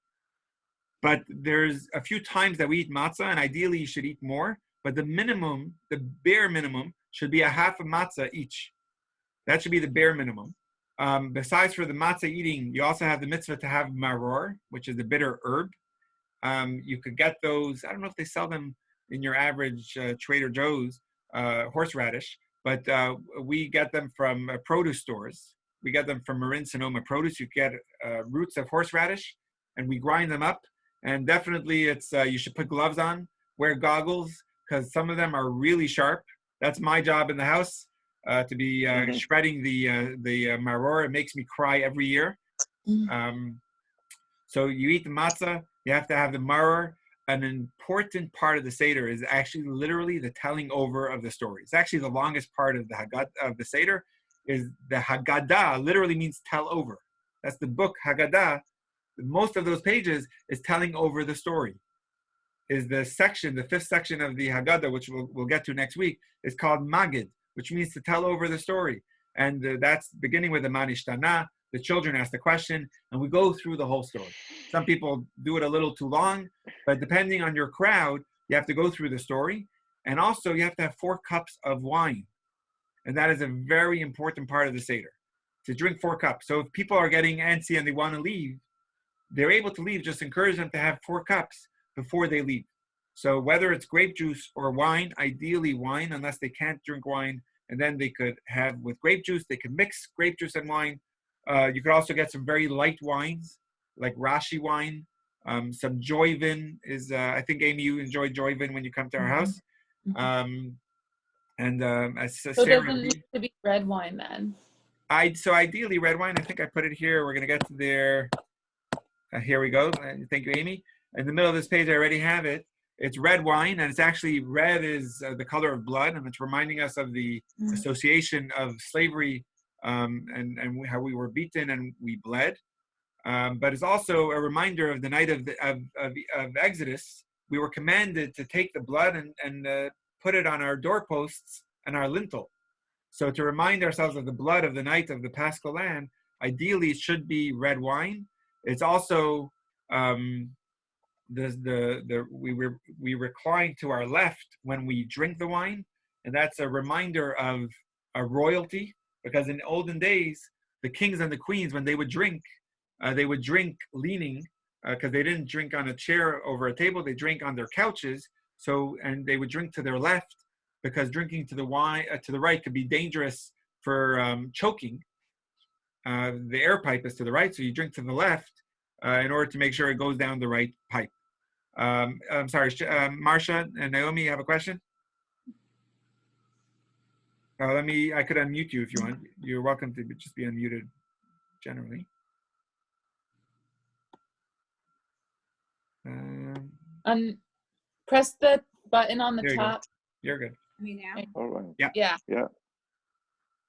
But there's a few times that we eat matzah, and ideally you should eat more. But the minimum, the bare minimum, should be a half of matzah each. That should be the bare minimum. Besides for the matzah eating, you also have the mitzvah to have maror, which is the bitter herb. You could get those, I don't know if they sell them in your average Trader Joe's, horseradish, but we get them from produce stores. We get them from Marin Sonoma Produce. You get roots of horseradish, and we grind them up. And definitely it's you should put gloves on, wear goggles, because some of them are really sharp. That's my job in the house, to be shredding the maror. It makes me cry every year. So you eat the matzah, you have to have the maror. An important part of the Seder is actually literally the telling over of the story. It's actually the longest part of the Haggadah, of the Seder, is the Haggadah, literally means tell over. That's the book, Haggadah. Most of those pages is telling over the story. Is the section, the fifth section of the Haggadah, which we'll get to next week, is called Magid, which means to tell over the story. And that's beginning with the Manishtana. The children ask the question, and we go through the whole story. Some people do it a little too long, but depending on your crowd, you have to go through the story. And also, you have to have 4 cups of wine. And that is a very important part of the Seder, to drink 4 cups. So if people are getting antsy and they want to leave, they're able to leave. Just encourage them to have 4 cups before they leave. So whether it's grape juice or wine, ideally wine, unless they can't drink wine, and then they could have with grape juice, they could mix grape juice and wine. You could also get some very light wines, like Rashi wine. Some Joyvin is, I think, Amy, you enjoy Joyvin when you come to our house. So it doesn't need to be red wine then? So ideally red wine. I think I put it here. We're going to get to there. Here we go. Thank you, Amy. In the middle of this page, I already have it. It's red wine, and it's actually red is the color of blood, and it's reminding us of the association of slavery and how we were beaten and we bled. But it's also a reminder of the night of Exodus. We were commanded to take the blood and put it on our doorposts and our lintel. So to remind ourselves of the blood of the night of the Paschal Lamb, ideally it should be red wine. It's also we recline to our left when we drink the wine, and that's a reminder of a royalty, because in olden days, the kings and the queens, when they would drink leaning because they didn't drink on a chair over a table. They drank on their couches. So, and they would drink to their left because drinking to the right could be dangerous for choking. The air pipe is to the right, so you drink to the left in order to make sure it goes down the right pipe. I'm sorry, Marcia and Naomi, you have a question? I could unmute you if you want. You're welcome to just be unmuted generally. Press the button on the top. You're good. Me now? All right. Yeah.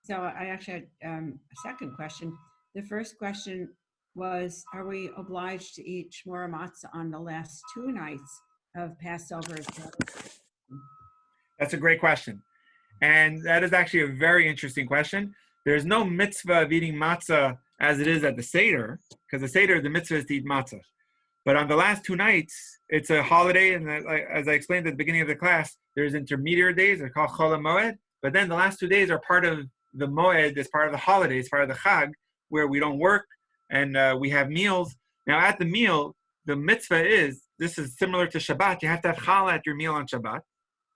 So I actually had a second question. The first question was, are we obliged to eat shmura matzah on the last 2 nights of Passover? That's a great question. And that is actually a very interesting question. There's no mitzvah of eating matzah as it is at the seder, because the seder, the mitzvah is to eat matzah. But on the last 2 nights, it's a holiday, and as I explained at the beginning of the class, there's intermediate days, they're called Chol HaMoed, but then the last 2 days are part of the Moed, it's part of the holiday, it's part of the Chag, where we don't work, and we have meals. Now at the meal, the mitzvah is, this is similar to Shabbat, you have to have challah at your meal on Shabbat,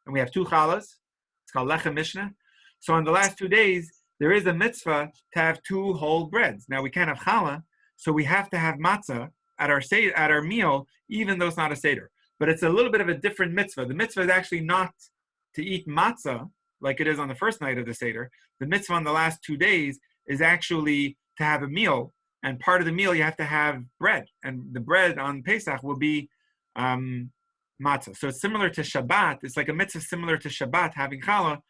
and we have 2 challahs, it's called Lechem Mishnah. So on the last 2 days, there is a mitzvah to have 2 whole breads. Now we can't have challah, so we have to have matzah at our meal, even though it's not a seder. But it's a little bit of a different mitzvah. The mitzvah is actually not to eat matzah like it is on the first night of the seder. The mitzvah on the last 2 days is actually to have a meal, and part of the meal you have to have bread, and the bread on Pesach will be matzah. So it's similar to Shabbat. It's like a mitzvah similar to Shabbat, having challah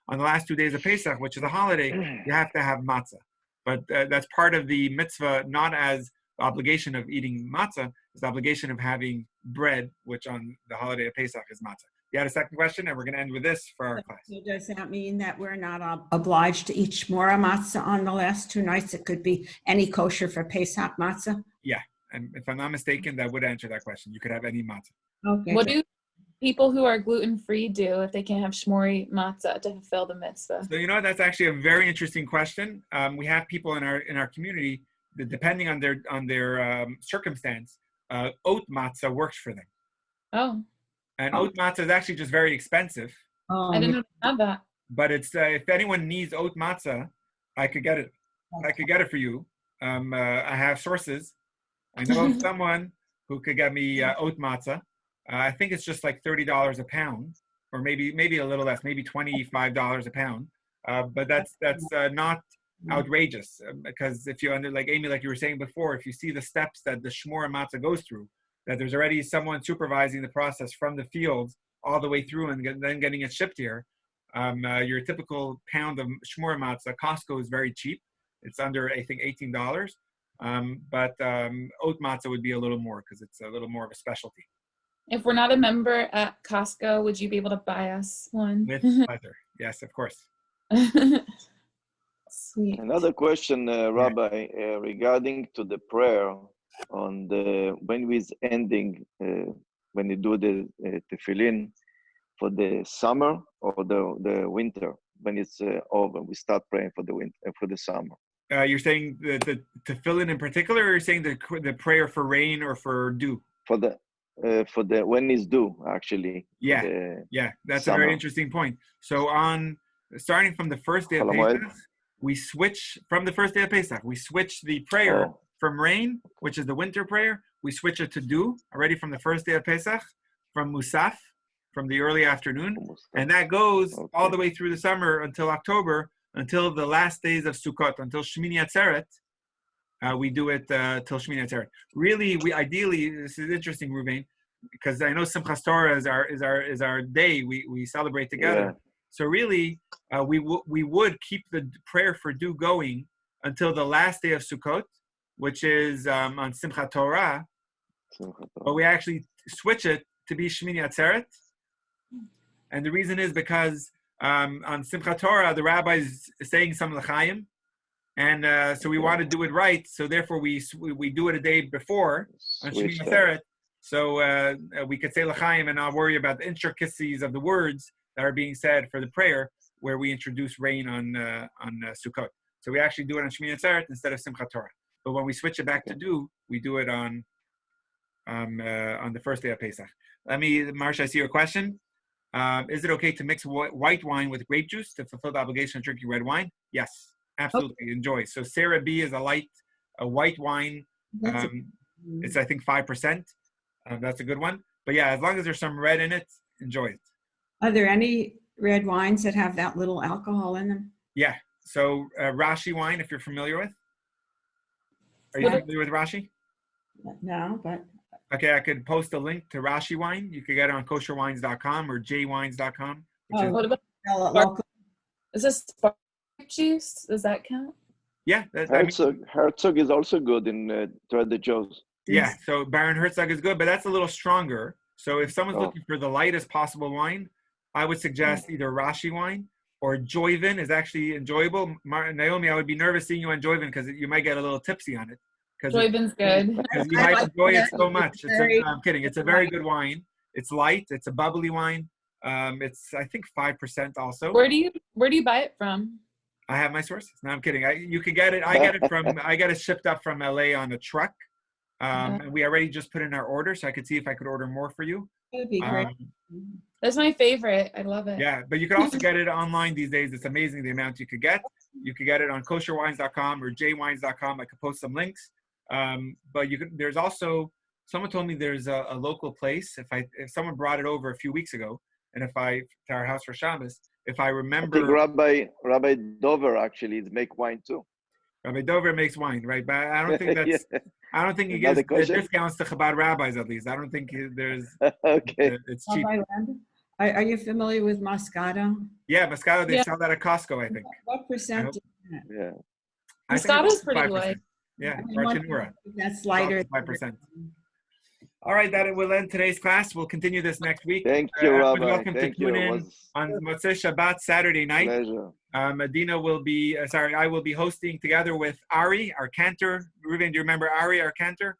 on the last 2 days of Pesach, which is a holiday. You have to have matzah, but that's part of the mitzvah, not as the obligation of eating matzah, is the obligation of having bread, which on the holiday of Pesach is matzah. You had a second question, and we're going to end with this for our class. So does that mean that we're not obliged to eat shmura matzah on the last 2 nights? It could be any kosher for Pesach matzah? Yeah, and if I'm not mistaken, that would answer that question. You could have any matzah. Okay. What do people who are gluten-free do if they can't have shmori matzah to fulfill the mitzvah? So that's actually a very interesting question. We have people in our community that, depending on their circumstance, oat matzah works for them. Oh. And oat matzah is actually just very expensive. I didn't know they had that. But it's if anyone needs oat matzah, I could get it. I could get it for you. I have sources. I know of someone who could get me oat matzah. I think it's just like $30 a pound, or maybe a little less, maybe $25 a pound. But that's not outrageous, because if you like Amy, like you were saying before, if you see the steps that the shmura matzah goes through, that there's already someone supervising the process from the fields all the way through and then getting it shipped here. Your typical pound of shmura matzah, Costco is very cheap. It's under, I think, $18. But oat matzah would be a little more because it's a little more of a specialty. If we're not a member at Costco, would you be able to buy us one? With pleasure. Yes, of course. Sweet. Another question, Rabbi, regarding to the prayer on when we's ending, when you do the tefillin for the summer or the winter, when it's over, we start praying for the winter, for the summer. You're saying the tefillin in particular, or you're saying the prayer for rain or for dew? For the when it's due, actually. Yeah, that's summer. A very interesting point. So starting from the first day of Pesach, we switch from the first day of Pesach. We switch the prayer from rain, which is the winter prayer. We switch it to dew already from the first day of Pesach, from Musaf, from the early afternoon, and that goes all the way through the summer until October, until the last days of Sukkot, until Shmini Atzeret. We do it till Shmini Atzeret. Really, ideally, this is interesting, Ruvain, because I know Simchas Torah is our day. We celebrate together. Yeah. So really, we would keep the prayer for dew going until the last day of Sukkot, which is on Simchat Torah. But we actually switch it to be Shmini Atzeret. And the reason is because on Simchat Torah, the rabbi is saying some l'chaim. And so we want to do it right. So therefore, we do it a day before on Shmini Atzeret. So we could say l'chaim and not worry about the intricacies of the words that are being said for the prayer, where we introduce rain on Sukkot. So we actually do it on Shmini Atzeret instead of Simchat Torah. But when we switch it back to dew, we do it on on the first day of Pesach. Marsha, I see your question. Is it okay to mix white wine with grape juice to fulfill the obligation of drinking red wine? Yes, absolutely. Okay. Enjoy. So Sarah B is a white wine. It's I think 5%. That's a good one. But yeah, as long as there's some red in it, enjoy it. Are there any red wines that have that little alcohol in them? Yeah. So Rashi wine, if you're familiar with. Are you familiar with Rashi? No, but Okay, I could post a link to Rashi wine. You could get it on kosherwines.com or jwines.com. Which is, What about local. is this spark juice? Does that count? yeah, Herzog is also good in Trader Joe's. Yeah, so Baron Herzog is good, but that's a little stronger. So if someone's looking for the lightest possible wine, I would suggest either Rashi wine or Joyvin is actually enjoyable. Naomi, I would be nervous seeing you on Joyvin because you might get a little tipsy on it. Joyvin's good. Because you might enjoy it so much. I'm kidding. It's a very good wine. It's light. It's a bubbly wine. It's I think 5% also. Where do you buy it from? I have my sources. No, I'm kidding. You could get it. I get it shipped up from LA on a truck. And we already just put in our order, so I could see if I could order more for you. That'd be great. That's my favorite. I love it. Yeah, but you can also get it online these days. It's amazing the amount you could get. You could get it on kosherwines.com or jwines.com. I could post some links. But there's also, someone told me there's a local place. If someone brought it over a few weeks ago, and to our house for Shabbos, if I remember. I think Rabbi Dover actually make wine too. Rabbi Dover makes wine, right? But I don't think that's. Yeah. I don't think he gives discounts to Chabad rabbis, at least. I don't think there's. Okay. It's cheap. Are you familiar with Moscato? Yeah, Moscato. They sell that at Costco, I think. What percent is that? Yeah. Moscato's pretty light. Yeah, or that's lighter. 5%. All right, that will end today's class. We'll continue this next week. Thank you, Rabbi. Welcome to tune in on Motzei Shabbat Saturday night. Pleasure. Medina will be, I will be hosting together with Ari, our cantor. Ruben, do you remember Ari, our cantor?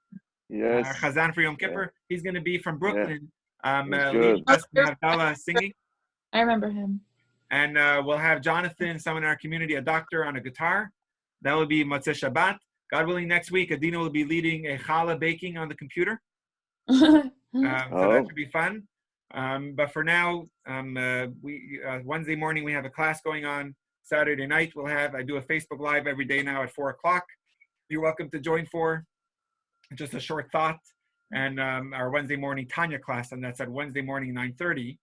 Yes. Our Chazan for Yom Kippur. Yeah. He's going to be from Brooklyn. Leading us in Havdalah singing. I remember him. And we'll have Jonathan, someone in our community, a doctor on a guitar. That will be Motzei Shabbat. God willing, next week, Adina will be leading a challah baking on the computer. So that should be fun. But for now, Wednesday morning, we have a class going on. Saturday night, I do a Facebook Live every day now at 4 o'clock. You're welcome to join for just a short thought. And our Wednesday morning Tanya class, and that's at Wednesday morning, 9:30.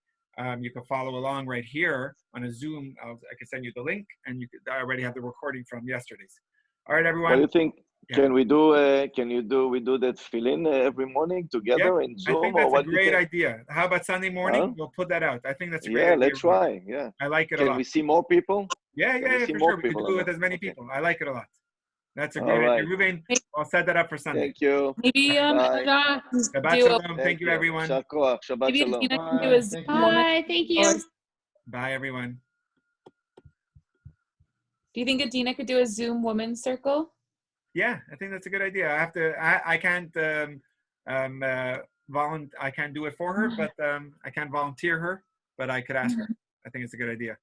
You can follow along right here on a Zoom. I can send you the link, and I already have the recording from yesterday's. All right, everyone. What do you think? Yeah. Can we do that fill-in every morning together in Zoom? I think that's a great idea. How about Sunday morning? We'll put that out. I think that's a great idea. Yeah, let's try. Yeah. I like it a lot. Can we see more people? Yeah, for sure. We can do it with as many people. I like it a lot. That's a great idea. Ruben, I'll set that up for Sunday. Thank you. Maybe Shabbat shalom. Thank you, everyone. Shabbat shalom. Bye. Thank you. Bye, everyone. Do you think Adina could do a Zoom women's circle? Yeah, I think that's a good idea. I can't I can't do it for her, but I can't volunteer her, but I could ask her. I think it's a good idea.